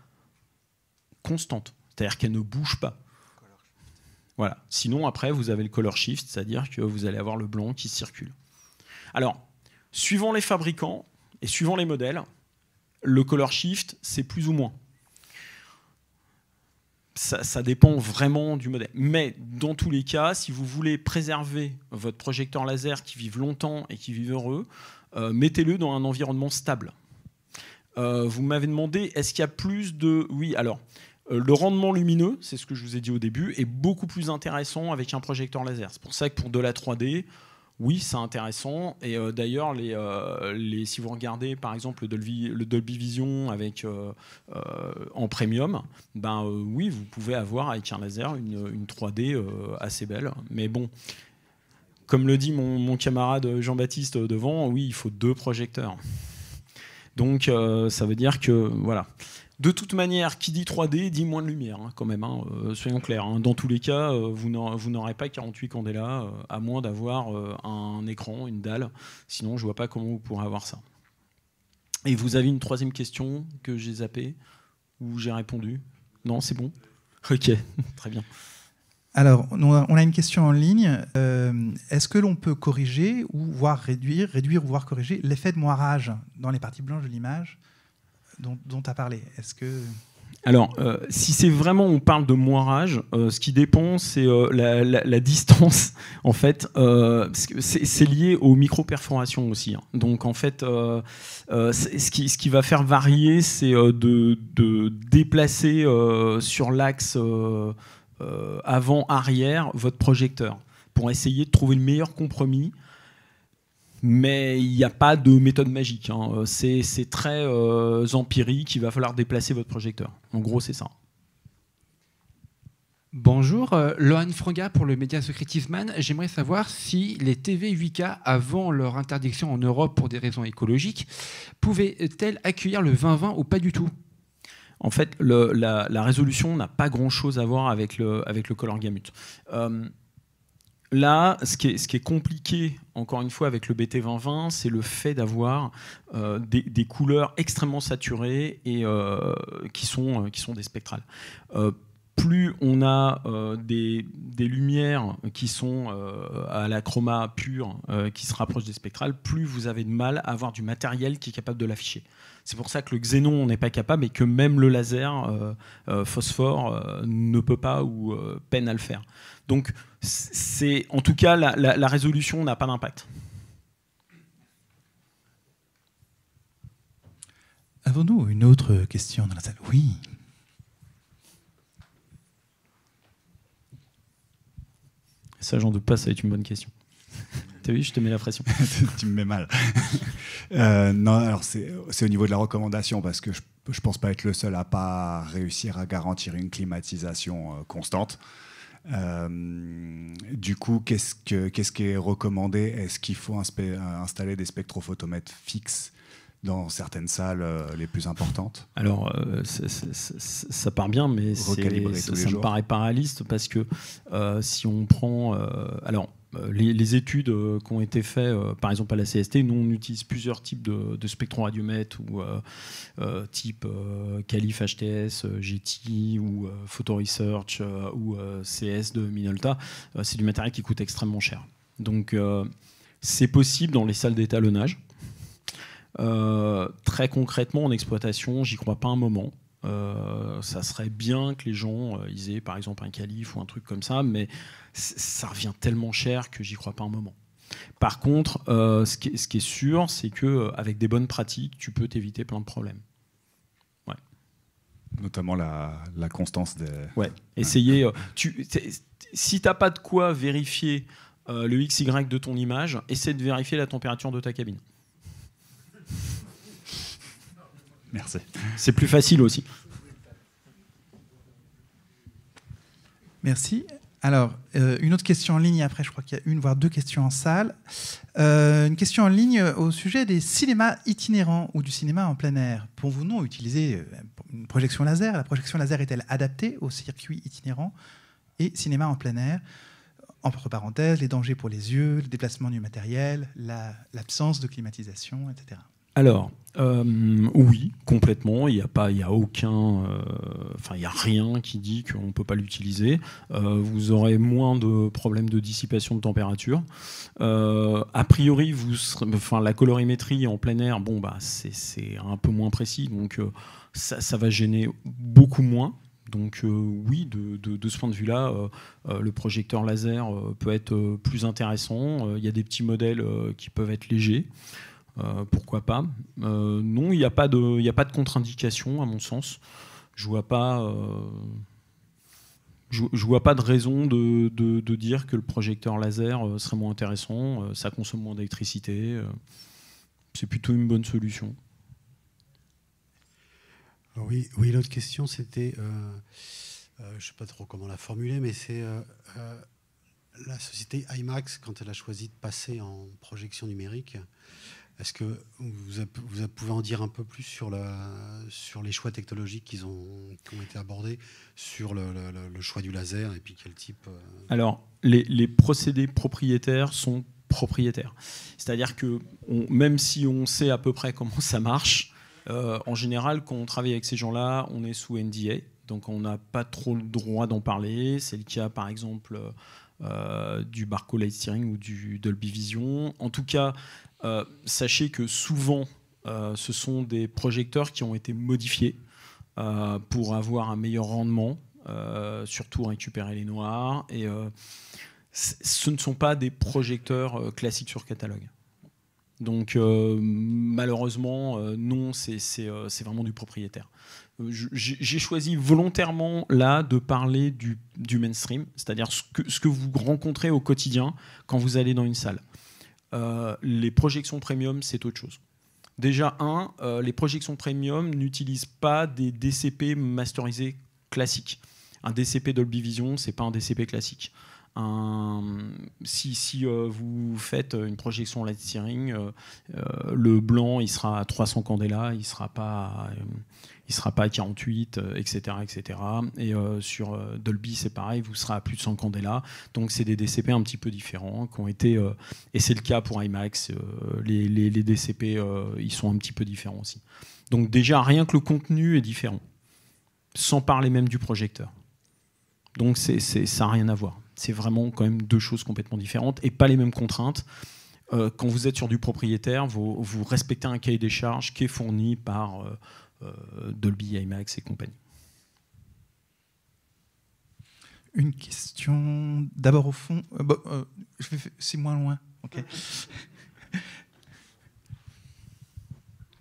constante, c'est-à-dire qu'elle ne bouge pas. Voilà. Sinon, après, vous avez le color shift, c'est-à-dire que vous allez avoir le blanc qui circule. Alors, suivant les fabricants et suivant les modèles, le color shift, c'est plus ou moins. Ça dépend vraiment du modèle. Mais dans tous les cas, si vous voulez préserver votre projecteur laser qui vive longtemps et qui vive heureux, mettez-le dans un environnement stable. Vous m'avez demandé, est-ce qu'il y a plus de... Oui, alors, le rendement lumineux, c'est ce que je vous ai dit au début, est beaucoup plus intéressant avec un projecteur laser. C'est pour ça que pour de la 3D, oui, c'est intéressant. Et d'ailleurs, si vous regardez par exemple le Dolby Vision en premium, oui, vous pouvez avoir avec un laser une 3D assez belle. Mais bon, comme le dit mon camarade Jean-Baptiste devant, oui, il faut 2 projecteurs. Donc ça veut dire que voilà. De toute manière, qui dit 3D dit moins de lumière, hein, quand même, hein, soyons clairs. Hein. Dans tous les cas, vous n'aurez pas 48 candela, à moins d'avoir un écran, une dalle. Sinon, je ne vois pas comment vous pourrez avoir ça. Et vous avez une troisième question que j'ai zappée, ou j'ai répondu? Non, c'est bon? Ok, très bien. Alors, on a une question en ligne. Est-ce que l'on peut corriger ou voire réduire ou voire corriger l'effet de moirage dans les parties blanches de l'image dont tu as parlé? Est-ce que... Alors, si c'est vraiment, on parle de moirage, ce qui dépend, c'est la distance, en fait. C'est lié aux micro-perforations aussi. Hein. Donc, en fait, ce qui va faire varier, c'est de déplacer sur l'axe avant-arrière votre projecteur pour essayer de trouver le meilleur compromis. Mais il n'y a pas de méthode magique. Hein. C'est très empirique. Il va falloir déplacer votre projecteur. En gros, c'est ça. Bonjour, Lohan Franga pour le média Secretiveman. J'aimerais savoir si les TV 8K, avant leur interdiction en Europe pour des raisons écologiques, pouvaient-elles accueillir le 2020 ou pas du tout? En fait, la résolution n'a pas grand-chose à voir avec le color gamut. Là, ce qui est compliqué, encore une fois, avec le BT2020, c'est le fait d'avoir des couleurs extrêmement saturées et qui sont des spectrales. Plus on a des lumières qui sont à la chroma pure, qui se rapprochent des spectrales, plus vous avez de mal à avoir du matériel qui est capable de l'afficher. C'est pour ça que le xénon n'est pas capable et que même le laser phosphore ne peut pas ou peine à le faire. Donc, en tout cas, la résolution n'a pas d'impact. Avons-nous une autre question dans la salle? Oui. Ça, j'en doute pas, ça va être une bonne question. T'as vu, je te mets la pression. Tu me mets mal. Non, alors c'est au niveau de la recommandation, parce que je pense pas être le seul à pas réussir à garantir une climatisation constante. Du coup, qu'est-ce qui est recommandé? Est-ce qu'il faut installer des spectrophotomètres fixes dans certaines salles les plus importantes? Alors, ça part bien, mais ça me paraît pas réaliste parce que si on prend... les études qui ont été faites, par exemple à la CST, nous on utilise plusieurs types de spectroradiométres ou type Calif HTS, GT ou Photo Research ou CS de Minolta. C'est du matériel qui coûte extrêmement cher. Donc c'est possible dans les salles d'étalonnage. Très concrètement en exploitation, j'y crois pas un moment. Ça serait bien que les gens ils aient par exemple un Calif ou un truc comme ça, mais ça revient tellement cher que j'y crois pas un moment. Par contre, ce qui est sûr, c'est qu'avec des bonnes pratiques, tu peux t'éviter plein de problèmes. Ouais. Notamment la constance des... Ouais. Essayez. Si tu n'as pas de quoi vérifier le XY de ton image, essaie de vérifier la température de ta cabine. Merci. C'est plus facile aussi. Merci. Alors, une autre question en ligne, après je crois qu'il y a une, voire deux questions en salle. Une question en ligne au sujet des cinémas itinérants ou du cinéma en plein air. Pouvons-nous utiliser une projection laser? La projection laser est-elle adaptée aux circuits itinérants et cinéma en plein air? Entre parenthèses, les dangers pour les yeux, le déplacement du matériel, l'absence de climatisation, etc. Alors, oui, complètement. Il n'y a aucun, il n'y a rien qui dit qu'on ne peut pas l'utiliser. Vous aurez moins de problèmes de dissipation de température. A priori, la colorimétrie en plein air, c'est un peu moins précis, donc ça va gêner beaucoup moins. Donc oui, de ce point de vue-là, le projecteur laser peut être plus intéressant. Il y a des petits modèles qui peuvent être légers. Pourquoi pas? Non, il n'y a pas de contre-indication à mon sens. Je vois pas de raison de dire que le projecteur laser serait moins intéressant. Ça consomme moins d'électricité. C'est plutôt une bonne solution. Alors oui, l'autre question c'était, je ne sais pas trop comment la formuler, mais c'est la société IMAX, quand elle a choisi de passer en projection numérique. Est-ce que vous pouvez en dire un peu plus sur les choix technologiques qui ont été abordés, sur le choix du laser et puis quel type Alors, les procédés propriétaires sont propriétaires. C'est-à-dire que même si on sait à peu près comment ça marche, en général, quand on travaille avec ces gens-là, on est sous NDA. Donc on n'a pas trop le droit d'en parler. C'est le cas par exemple du Barco Light Steering ou du Dolby Vision. En tout cas, sachez que souvent ce sont des projecteurs qui ont été modifiés pour avoir un meilleur rendement, surtout récupérer les noirs. Et ce ne sont pas des projecteurs classiques sur catalogue. Donc malheureusement, non, c'est vraiment du propriétaire. J'ai choisi volontairement là de parler du mainstream, c'est-à-dire ce que vous rencontrez au quotidien quand vous allez dans une salle. Les projections premium, c'est autre chose. Déjà, les projections premium n'utilisent pas des DCP masterisés classiques. Un DCP Dolby Vision, c'est pas un DCP classique. Si vous faites une projection light steering, le blanc il sera à 300 candela, il sera pas à 48, etc., etc. Et sur Dolby c'est pareil, vous serez à plus de 100 candela. Donc c'est des DCP un petit peu différents qui ont été et c'est le cas pour IMAX. Les DCP ils sont un petit peu différents aussi. Donc déjà rien que le contenu est différent, sans parler même du projecteur. Donc ça n'a rien à voir. C'est vraiment quand même deux choses complètement différentes et pas les mêmes contraintes. Quand vous êtes sur du propriétaire, vous respectez un cahier des charges qui est fourni par Dolby, IMAX et compagnie. Une question d'abord au fond. C'est moins loin. Okay.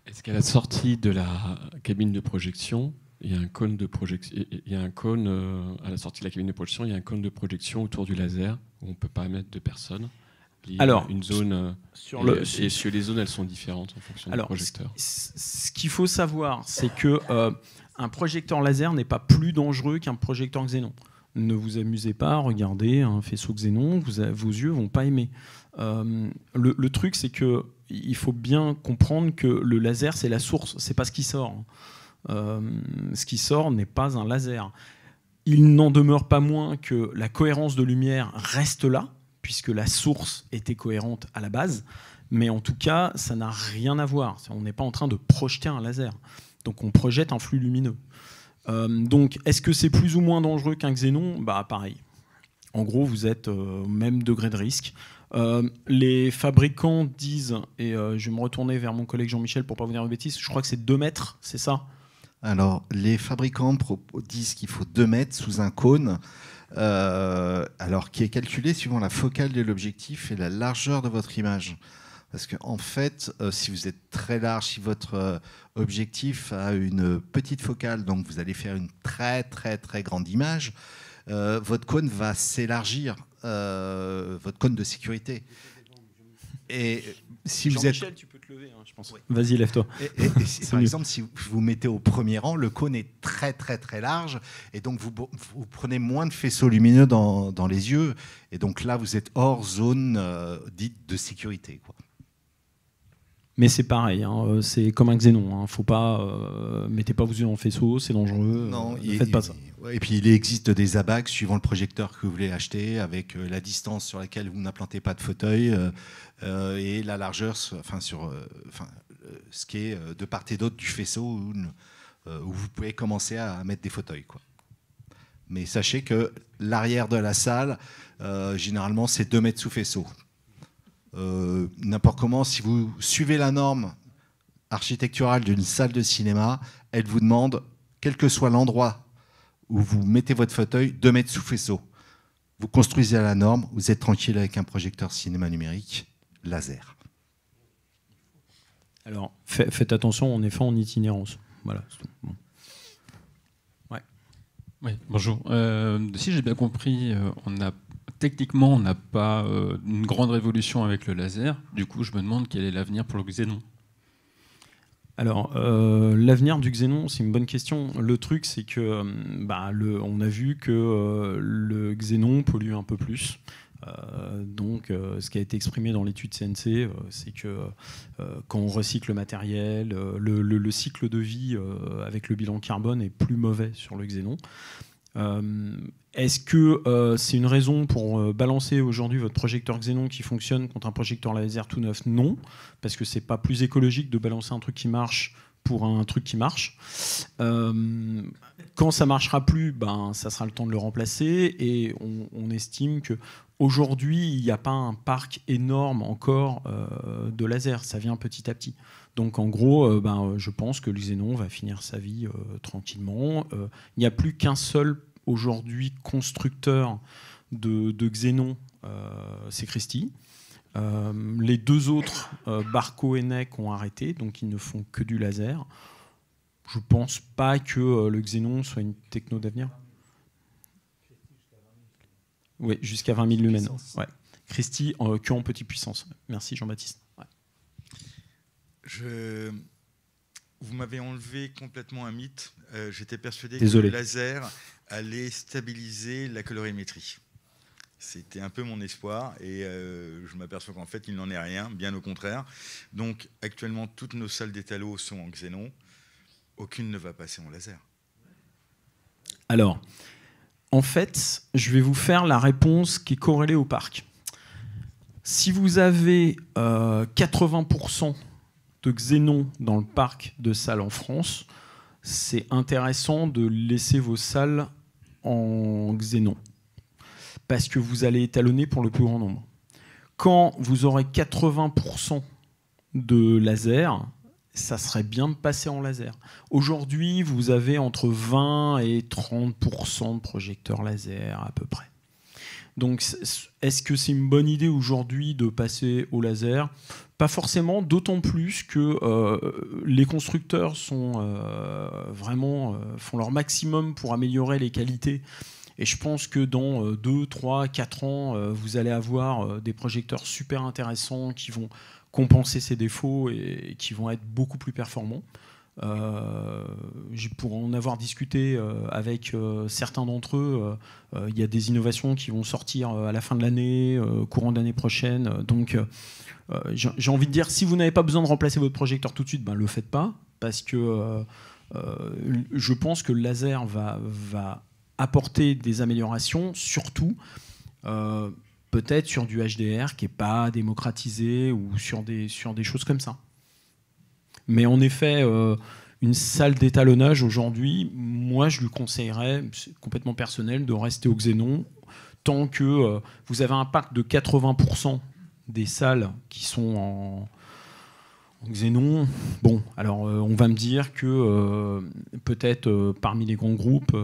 Est-ce qu'à la sortie de la cabine de projection, il y a un cône de projection. Il y a un cône à la sortie de la cabine de projection. Il y a un cône de projection autour du laser où on ne peut pas mettre de personnes. Alors, une zone sur les zones, elles sont différentes en fonction du projecteur. Ce qu'il faut savoir, c'est que un projecteur laser n'est pas plus dangereux qu'un projecteur xénon. Ne vous amusez pas à regarder un faisceau xénon. Vos yeux vont pas aimer. Le truc, c'est que il faut bien comprendre que le laser, c'est la source. C'est pas ce qui sort. Ce qui sort n'est pas un laser. Il n'en demeure pas moins que la cohérence de lumière reste là, puisque la source était cohérente à la base, mais en tout cas, ça n'a rien à voir. On n'est pas en train de projeter un laser. Donc on projette un flux lumineux. Donc est-ce que c'est plus ou moins dangereux qu'un xénon ? Bah pareil. En gros, vous êtes au même degré de risque. Les fabricants disent, et je vais me retourner vers mon collègue Jean-Michel pour ne pas vous dire de bêtises, je crois que c'est 2 mètres, c'est ça ? Alors, les fabricants disent qu'il faut 2 mètres sous un cône, alors qui est calculé suivant la focale de l'objectif et la largeur de votre image. Parce qu'en fait, si vous êtes très large, si votre objectif a une petite focale, donc vous allez faire une très très très grande image, votre cône va s'élargir, votre cône de sécurité. Et si vous êtes... Jean-Michel, tu peux te lever, hein, je pense. Oui. Vas-y, lève-toi. Et par exemple, si vous vous mettez au premier rang, le cône est très très très large, et donc vous prenez moins de faisceaux lumineux dans les yeux, et donc là vous êtes hors zone dite de sécurité, quoi. Mais c'est pareil, hein, c'est comme un xénon. Hein, faut pas, mettez pas vos yeux dans le faisceau, c'est dangereux. Non, faites pas ça. Et puis il existe des abacs suivant le projecteur que vous voulez acheter, avec la distance sur laquelle vous n'implantez pas de fauteuil et la largeur, ce qui est de part et d'autre du faisceau où vous pouvez commencer à mettre des fauteuils, quoi. Mais sachez que l'arrière de la salle, généralement, c'est 2 mètres sous faisceau. N'importe comment, si vous suivez la norme architecturale d'une salle de cinéma, elle vous demande, quel que soit l'endroit où vous mettez votre fauteuil, 2 mètres sous faisceau. Vous construisez à la norme, vous êtes tranquille avec un projecteur cinéma numérique laser. Alors, faites attention, en effet, en itinérance. Voilà. Bon. Ouais. Oui, bonjour. Si j'ai bien compris, techniquement, on n'a pas une grande révolution avec le laser. Du coup, je me demande quel est l'avenir pour le xénon. Alors, l'avenir du xénon, c'est une bonne question. Le truc, c'est que on a vu que le xénon pollue un peu plus. Donc, ce qui a été exprimé dans l'étude CNC, c'est que quand on recycle le matériel, le cycle de vie avec le bilan carbone est plus mauvais sur le xénon. Est-ce que c'est une raison pour balancer aujourd'hui votre projecteur xénon qui fonctionne contre un projecteur laser tout neuf ? Non, parce que c'est pas plus écologique de balancer un truc qui marche pour un truc qui marche. Quand ça marchera plus, ça sera le temps de le remplacer, et on estime que aujourd'hui, il n'y a pas un parc énorme encore de lasers. Ça vient petit à petit. Donc en gros, je pense que le Xénon va finir sa vie tranquillement. Il n'y a plus qu'un seul aujourd'hui constructeur de Xénon, c'est Christie. Les deux autres, Barco et NEC, ont arrêté, donc ils ne font que du laser. Je ne pense pas que le Xénon soit une techno d'avenir. Oui, jusqu'à 20 000 lumens. Ouais. Christie, que en petite puissance. Merci Jean-Baptiste. Ouais. Vous m'avez enlevé complètement un mythe. J'étais persuadé Désolé. que le laser allait stabiliser la colorimétrie. C'était un peu mon espoir, et je m'aperçois qu'en fait, il n'en est rien, bien au contraire. Donc, actuellement, toutes nos salles d'étalo sont en Xénon. Aucune ne va passer en laser. Alors, en fait, je vais vous faire la réponse qui est corrélée au parc. Si vous avez 80% de Xénon dans le parc de salles en France, c'est intéressant de laisser vos salles en Xénon, parce que vous allez étalonner pour le plus grand nombre. Quand vous aurez 80% de laser, ça serait bien de passer en laser. Aujourd'hui, vous avez entre 20 et 30% de projecteurs laser à peu près. Donc, est-ce que c'est une bonne idée aujourd'hui de passer au laser ? Pas forcément, d'autant plus que les constructeurs sont, font leur maximum pour améliorer les qualités. Et je pense que dans 2, 3, 4 ans, vous allez avoir des projecteurs super intéressants qui vont compenser ces défauts et qui vont être beaucoup plus performants. Pour en avoir discuté avec certains d'entre eux, il y a des innovations qui vont sortir à la fin de l'année, courant d'année prochaine. Donc j'ai envie de dire, si vous n'avez pas besoin de remplacer votre projecteur tout de suite, le faites pas, parce que je pense que le laser va apporter des améliorations, surtout peut-être sur du HDR qui n'est pas démocratisé, ou sur des choses comme ça. Mais en effet, une salle d'étalonnage aujourd'hui, moi je lui conseillerais, c'est complètement personnel, de rester au Xénon tant que vous avez un parc de 80% des salles qui sont en Xénon. Bon, alors on va me dire que peut-être parmi les grands groupes,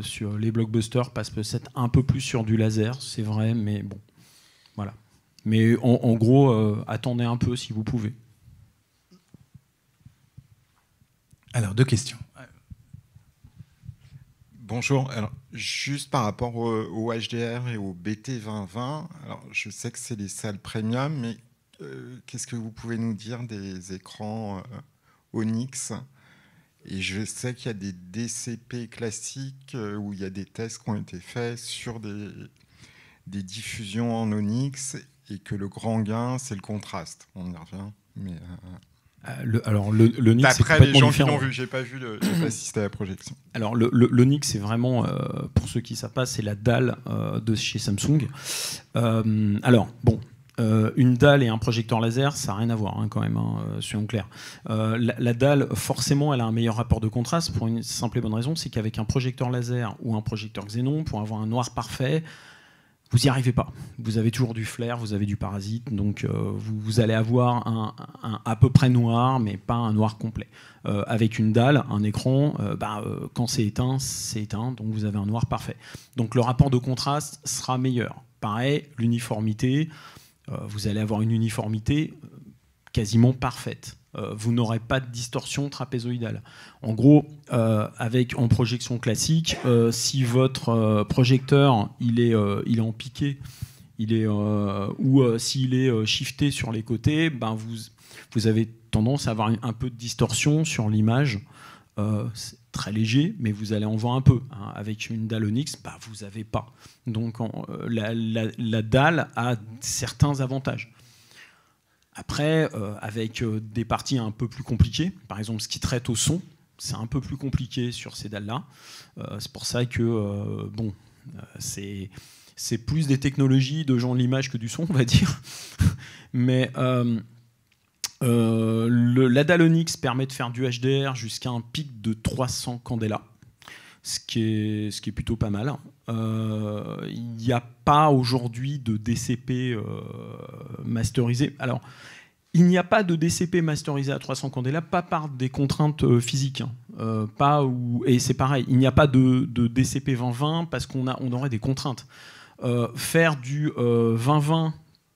sur les blockbusters, passent peut-être un peu plus sur du laser, c'est vrai, mais bon, voilà. Mais en gros, attendez un peu si vous pouvez. Alors, 2 questions. Bonjour. Alors, juste par rapport au HDR et au BT 2020, alors, je sais que c'est des salles premium, mais qu'est-ce que vous pouvez nous dire des écrans Onyx? Et je sais qu'il y a des DCP classiques où il y a des tests qui ont été faits sur des diffusions en Onyx, et que le grand gain, c'est le contraste. On y revient. Mais l'Onyx, c'est d'après les gens qui l'ont vu, j'ai pas assisté à la projection. Alors l'Onyx, c'est vraiment, pour ceux qui ne savent pas, c'est la dalle de chez Samsung. Une dalle et un projecteur laser, ça n'a rien à voir quand même, soyons clairs. La dalle, forcément, elle a un meilleur rapport de contraste pour une simple et bonne raison, c'est qu'avec un projecteur laser ou un projecteur Xénon, pour avoir un noir parfait, vous n'y arrivez pas. Vous avez toujours du flair, vous avez du parasite, donc vous allez avoir un à peu près noir, mais pas un noir complet. Avec une dalle, un écran, quand c'est éteint, donc vous avez un noir parfait. Donc le rapport de contraste sera meilleur. Pareil, l'uniformité, vous allez avoir une uniformité quasiment parfaite. Vous n'aurez pas de distorsion trapézoïdale. En gros, en projection classique, si votre projecteur il est en piqué, ou s'il est shifté sur les côtés, vous avez tendance à avoir un peu de distorsion sur l'image. C'est très léger, mais vous allez en voir un peu. Avec une dalle Onyx, vous n'avez pas. Donc la dalle a certains avantages. Après, avec des parties un peu plus compliquées, par exemple ce qui traite au son, c'est un peu plus compliqué sur ces dalles-là. C'est pour ça que c'est plus des technologies de gens de l'image que du son, on va dire. Mais La dalle Onyx permet de faire du HDR jusqu'à un pic de 300 candela, ce qui est plutôt pas mal. Il n'y a pas aujourd'hui de DCP masterisé. Alors, il n'y a pas de DCP masterisé à 300 candela, pas par des contraintes physiques. Et c'est pareil, il n'y a pas de DCP 2020 parce qu'on aurait des contraintes. Faire du 2020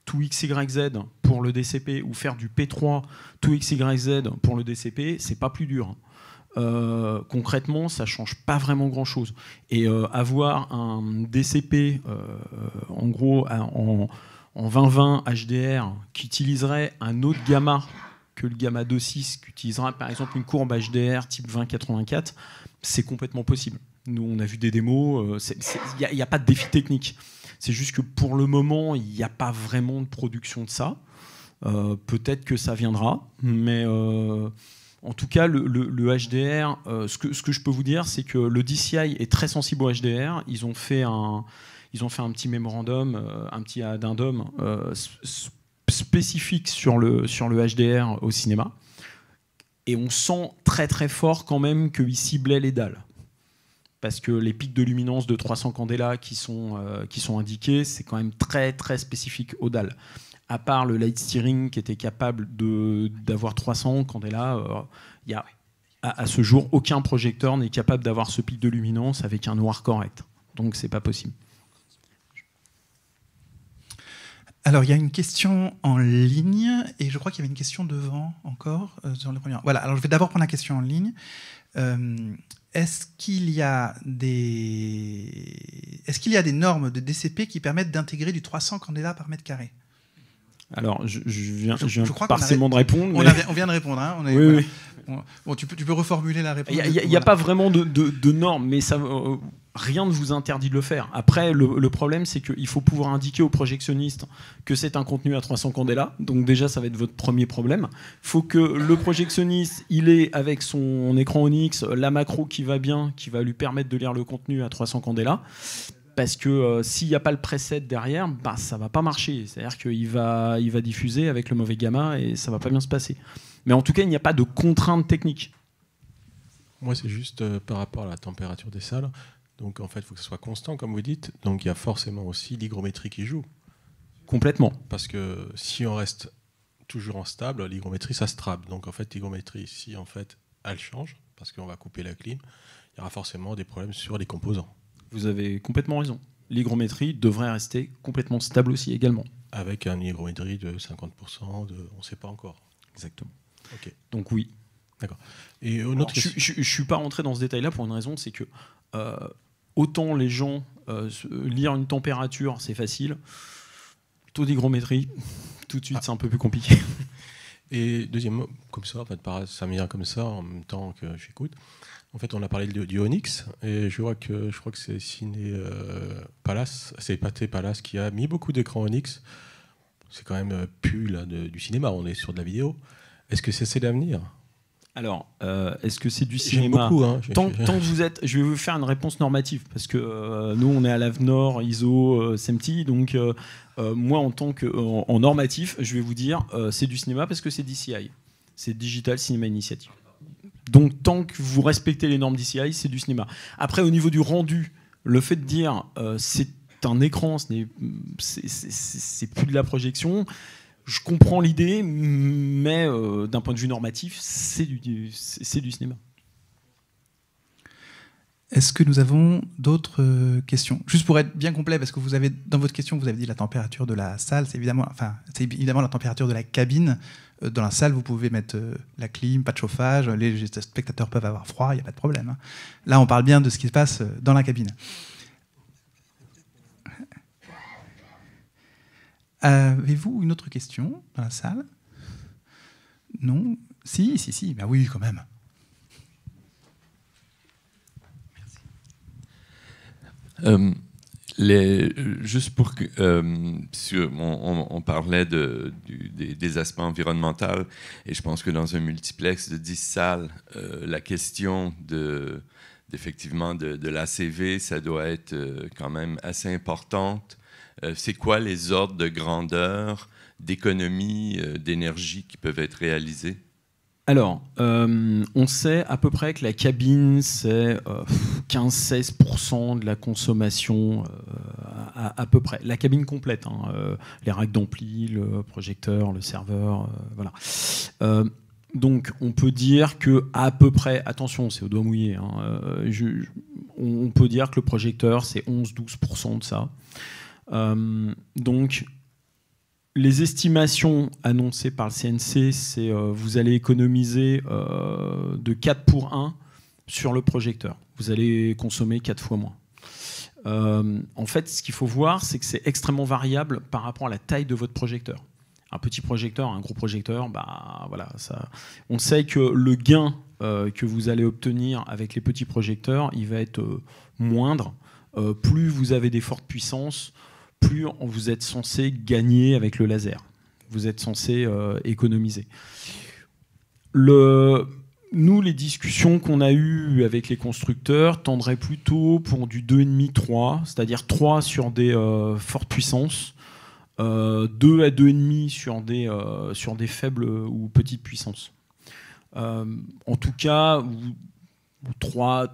2XYZ pour le DCP ou faire du P3 2XYZ pour le DCP, c'est pas plus dur. Concrètement, ça change pas vraiment grand chose. Et avoir un DCP en gros en 2020 HDR qui utiliserait un autre gamma que le gamma 2.6, qui utilisera par exemple une courbe HDR type 2084, c'est complètement possible. Nous, on a vu des démos, il n'y a pas de défi technique. C'est juste que pour le moment, il n'y a pas vraiment de production de ça. Peut-être que ça viendra, mais en tout cas, le HDR, ce que je peux vous dire, c'est que le DCI est très sensible au HDR. Ils ont fait un petit mémorandum, un petit addendum spécifique sur le HDR au cinéma. Et on sent très très fort quand même qu'ils ciblaient les dalles. Parce que les pics de luminance de 300 candela qui sont indiqués, c'est quand même très très spécifique aux dalles. À part le light steering qui était capable d'avoir 300 candela, il y a à ce jour aucun projecteur n'est capable d'avoir ce pic de luminance avec un noir correct. Donc c'est pas possible. Alors, il y a une question en ligne, et je crois qu'il y avait une question devant encore. Sur le premier. Voilà, alors je vais d'abord prendre la question en ligne. Est-ce qu'il y a des normes de DCP qui permettent d'intégrer du 300 candela par mètre carré? Alors, je viens partiellement de répondre. On vient de répondre. Hein, oui. Bon, tu peux reformuler la réponse. Il n'y a pas vraiment de normes, mais rien ne vous interdit de le faire. Après, le problème, c'est qu'il faut pouvoir indiquer aux projectionnistes que c'est un contenu à 300 candela. Donc déjà, ça va être votre premier problème. Il faut que le projectionniste, il ait avec son écran Onyx la macro qui va bien, qui va lui permettre de lire le contenu à 300 candela. Parce que s'il n'y a pas le preset derrière, ça ne va pas marcher. C'est-à-dire qu'il va diffuser avec le mauvais gamma et ça ne va pas bien se passer. Mais en tout cas, il n'y a pas de contrainte technique. Moi, c'est juste par rapport à la température des salles. Donc, en fait, il faut que ce soit constant, comme vous dites. Donc, il y a forcément aussi l'hygrométrie qui joue. Complètement. Parce que si on reste toujours en stable, l'hygrométrie, ça se trappe. Donc, en fait, l'hygrométrie, si en fait, elle change, parce qu'on va couper la clim, il y aura forcément des problèmes sur les composants. Vous avez complètement raison. L'hygrométrie devrait rester complètement stable aussi également. Avec un hygrométrie de 50%, on ne sait pas encore. Exactement. Okay. Donc oui. D'accord. Et une autre question. Je ne suis pas rentré dans ce détail-là pour une raison, c'est que autant les gens lire une température, c'est facile. Taux d'hygrométrie, tout de suite, c'est un peu plus compliqué. Et deuxièmement, comme ça, en fait, ça me vient comme ça en même temps que j'écoute. En fait, on a parlé du Onyx, et je crois que c'est Ciné Palace, c'est Pathé Palace qui a mis beaucoup d'écrans Onyx. C'est quand même plus là, du cinéma, on est sur de la vidéo. Est-ce que c'est l'avenir? Alors, est-ce que c'est du cinéma? Beaucoup, hein, tant que vous êtes, je vais vous faire une réponse normative, parce que nous, on est à l'AVNOR, ISO, SMPTE, donc moi, en normatif, je vais vous dire, c'est du cinéma parce que c'est DCI. C'est Digital Cinema Initiative. Donc, tant que vous respectez les normes DCI, c'est du cinéma. Après, au niveau du rendu, le fait de dire c'est un écran, c'est plus de la projection, je comprends l'idée, mais d'un point de vue normatif, c'est du cinéma. Est-ce que nous avons d'autres questions? Juste pour être bien complet, parce que vous avez, dans votre question, vous avez dit la température de la salle, c'est évidemment la température de la cabine. Dans la salle, vous pouvez mettre la clim, pas de chauffage, les spectateurs peuvent avoir froid, il n'y a pas de problème. Hein. Là, on parle bien de ce qui se passe dans la cabine. Avez-vous une autre question dans la salle? Non? Si, ben oui, quand même. Juste pour que on parlait des aspects environnementaux, et je pense que dans un multiplex de 10 salles, la question effectivement de l'ACV, ça doit être quand même assez importante. C'est quoi les ordres de grandeur d'économies d'énergie qui peuvent être réalisées? Alors, on sait à peu près que la cabine, c'est 15-16% de la consommation, à peu près. La cabine complète, hein, les racks d'ampli, le projecteur, le serveur, voilà. Donc, on peut dire que à peu près, attention, c'est au doigt mouillé, hein, on peut dire que le projecteur, c'est 11-12% de ça. Donc, les estimations annoncées par le CNC, c'est vous allez économiser de 4 pour 1 sur le projecteur. Vous allez consommer 4 fois moins. En fait, ce qu'il faut voir, c'est que c'est extrêmement variable par rapport à la taille de votre projecteur. Un petit projecteur, un gros projecteur, bah, voilà, ça, on sait que le gain que vous allez obtenir avec les petits projecteurs, il va être moindre. Plus vous avez des fortes puissances, plus vous êtes censé gagner avec le laser. Vous êtes censé économiser. Nous, les discussions qu'on a eues avec les constructeurs tendraient plutôt pour du 2,5-3, c'est-à-dire 3 sur des fortes puissances, 2 à 2,5 sur des faibles ou petites puissances. En tout cas, 3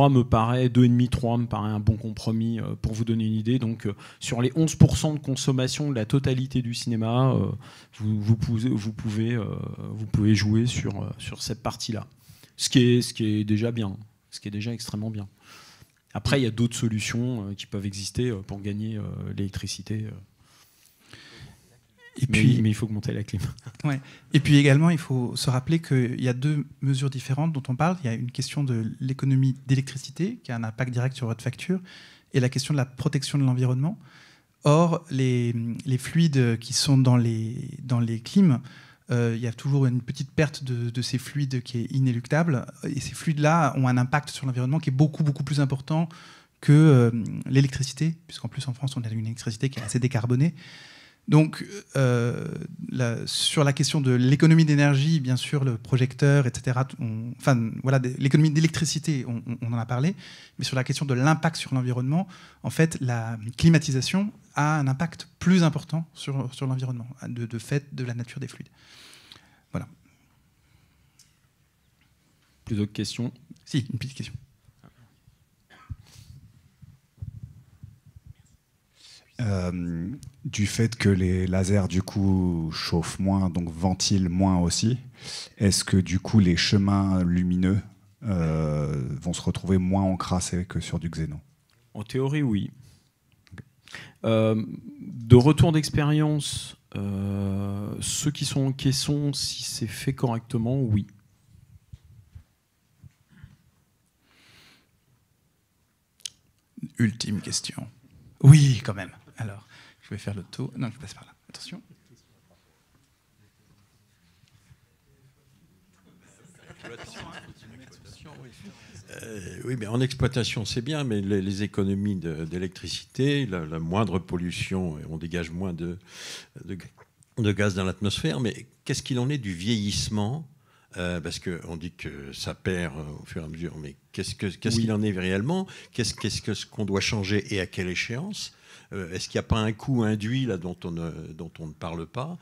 me paraît, 2,5-3 me paraît un bon compromis pour vous donner une idée. Donc, sur les 11% de consommation de la totalité du cinéma, vous pouvez jouer sur cette partie-là. Ce qui est déjà bien, ce qui est déjà extrêmement bien. Après, il y a d'autres solutions qui peuvent exister pour gagner l'électricité. Mais il faut augmenter la clim. Ouais. Et puis également, il faut se rappeler qu'il y a 2 mesures différentes dont on parle. Il y a une question de l'économie d'électricité, qui a un impact direct sur votre facture, et la question de la protection de l'environnement. Or, les fluides qui sont dans les clims, il y a toujours une petite perte de ces fluides qui est inéluctable. Et ces fluides-là ont un impact sur l'environnement qui est beaucoup, beaucoup plus important que l'électricité, puisqu'en plus, en France, on a une électricité qui est assez décarbonée. Donc, sur la question de l'économie d'énergie, bien sûr, le projecteur, etc., voilà, l'économie d'électricité, on en a parlé, mais sur la question de l'impact sur l'environnement, en fait, la climatisation a un impact plus important sur l'environnement, de fait de la nature des fluides. Voilà. Plus d'autres questions? Si, une petite question. Du fait que les lasers du coup chauffent moins, donc ventilent moins aussi, est-ce que du coup les chemins lumineux vont se retrouver moins encrassés que sur du xénon? En théorie, oui. De retour d'expérience, ceux qui sont en caisson, si c'est fait correctement, oui. Ultime question. Oui, quand même. Alors, je vais faire le tour. Non, je passe par là. Attention. Oui, mais en exploitation, c'est bien, mais les économies d'électricité, la moindre pollution, on dégage moins de gaz dans l'atmosphère. Mais qu'est-ce qu'il en est du vieillissement? Parce qu'on dit que ça perd au fur et à mesure, mais qu'est-ce qu'il en est réellement? Qu'est-ce qu'on doit changer et à quelle échéance? Est-ce qu'il n'y a pas un coût induit là, dont on ne parle pas?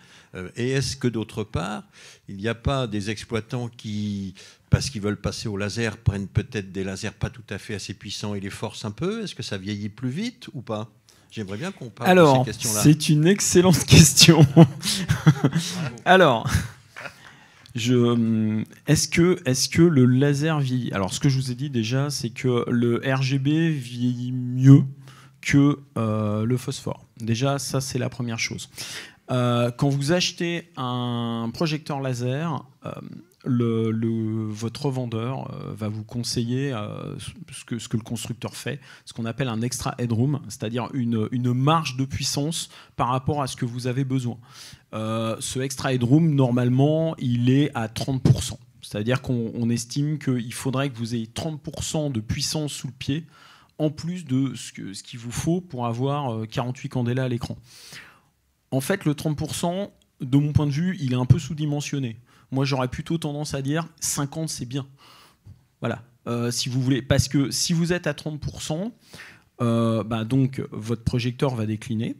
Et est-ce que d'autre part, il n'y a pas des exploitants qui, parce qu'ils veulent passer au laser, prennent peut-être des lasers pas tout à fait assez puissants et les forcent un peu? Est-ce que ça vieillit plus vite ou pas? J'aimerais bien qu'on parle de ces questions-là. Alors, c'est une excellente question. Alors... Est-ce que le laser vieillit? Alors, ce que je vous ai dit déjà, c'est que le RGB vieillit mieux que le phosphore. Déjà, ça, c'est la première chose. Quand vous achetez un projecteur laser, votre revendeur va vous conseiller ce que le constructeur fait, ce qu'on appelle un extra headroom, c'est-à-dire une marge de puissance par rapport à ce que vous avez besoin. Ce extra headroom, normalement, il est à 30%. C'est-à-dire qu'on estime qu'il faudrait que vous ayez 30% de puissance sous le pied, en plus de ce qu'il vous faut pour avoir 48 candela à l'écran. En fait, le 30%, de mon point de vue, il est un peu sous-dimensionné. Moi, j'aurais plutôt tendance à dire 50, c'est bien. Voilà, si vous voulez. Parce que si vous êtes à 30%, donc votre projecteur va décliner.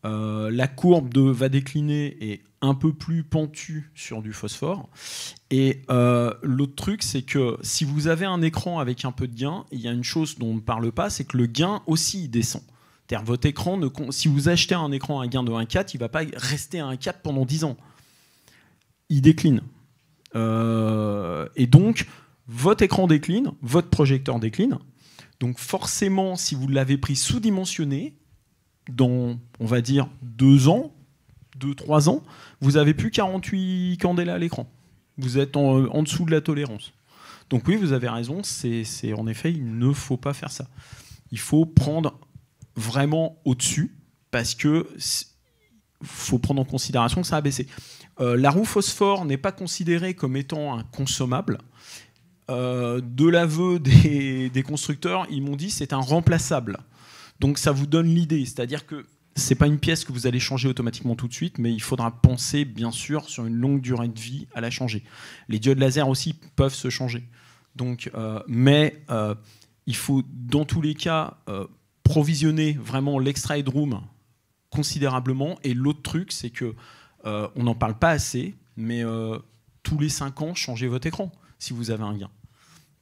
la courbe va décliner et un peu plus pentue sur du phosphore. Et l'autre truc, c'est que si vous avez un écran avec un peu de gain, il y a une chose dont on ne parle pas, c'est que le gain aussi il descend. C'est-à-dire votre écran, si vous achetez un écran à un gain de 1,4, il ne va pas rester à 1,4 pendant 10 ans. Il décline. Et donc, votre écran décline, votre projecteur décline. Donc forcément, si vous l'avez pris sous-dimensionné, dans, on va dire, 2-3 ans, vous n'avez plus 48 candela à l'écran. Vous êtes en dessous de la tolérance. Donc oui, vous avez raison, c'est en effet, il ne faut pas faire ça. Il faut prendre vraiment au-dessus, parce que faut prendre en considération que ça a baissé. La roue phosphore n'est pas considérée comme étant un consommable. De l'aveu des constructeurs, ils m'ont dit c'est un remplaçable. Donc ça vous donne l'idée, c'est-à-dire que c'est pas une pièce que vous allez changer automatiquement tout de suite, mais il faudra penser bien sûr sur une longue durée de vie à la changer. Les diodes laser aussi peuvent se changer. Donc, il faut dans tous les cas provisionner vraiment l'extra headroom considérablement. Et l'autre truc, c'est que on n'en parle pas assez, mais tous les 5 ans, changez votre écran si vous avez un gain.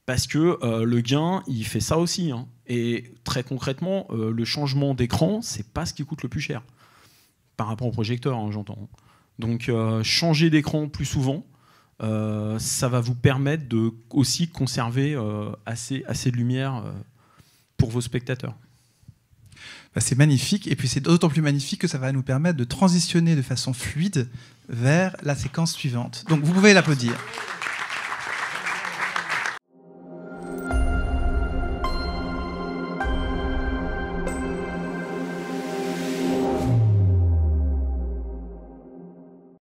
Parce que le gain, il fait ça aussi. Hein. Et très concrètement, le changement d'écran, c'est pas ce qui coûte le plus cher. Par rapport au projecteur, hein, j'entends. Donc, changer d'écran plus souvent, ça va vous permettre de aussi conserver assez de lumière pour vos spectateurs. Bah, c'est magnifique, et puis c'est d'autant plus magnifique que ça va nous permettre de transitionner de façon fluide vers la séquence suivante. Donc vous pouvez l'applaudir.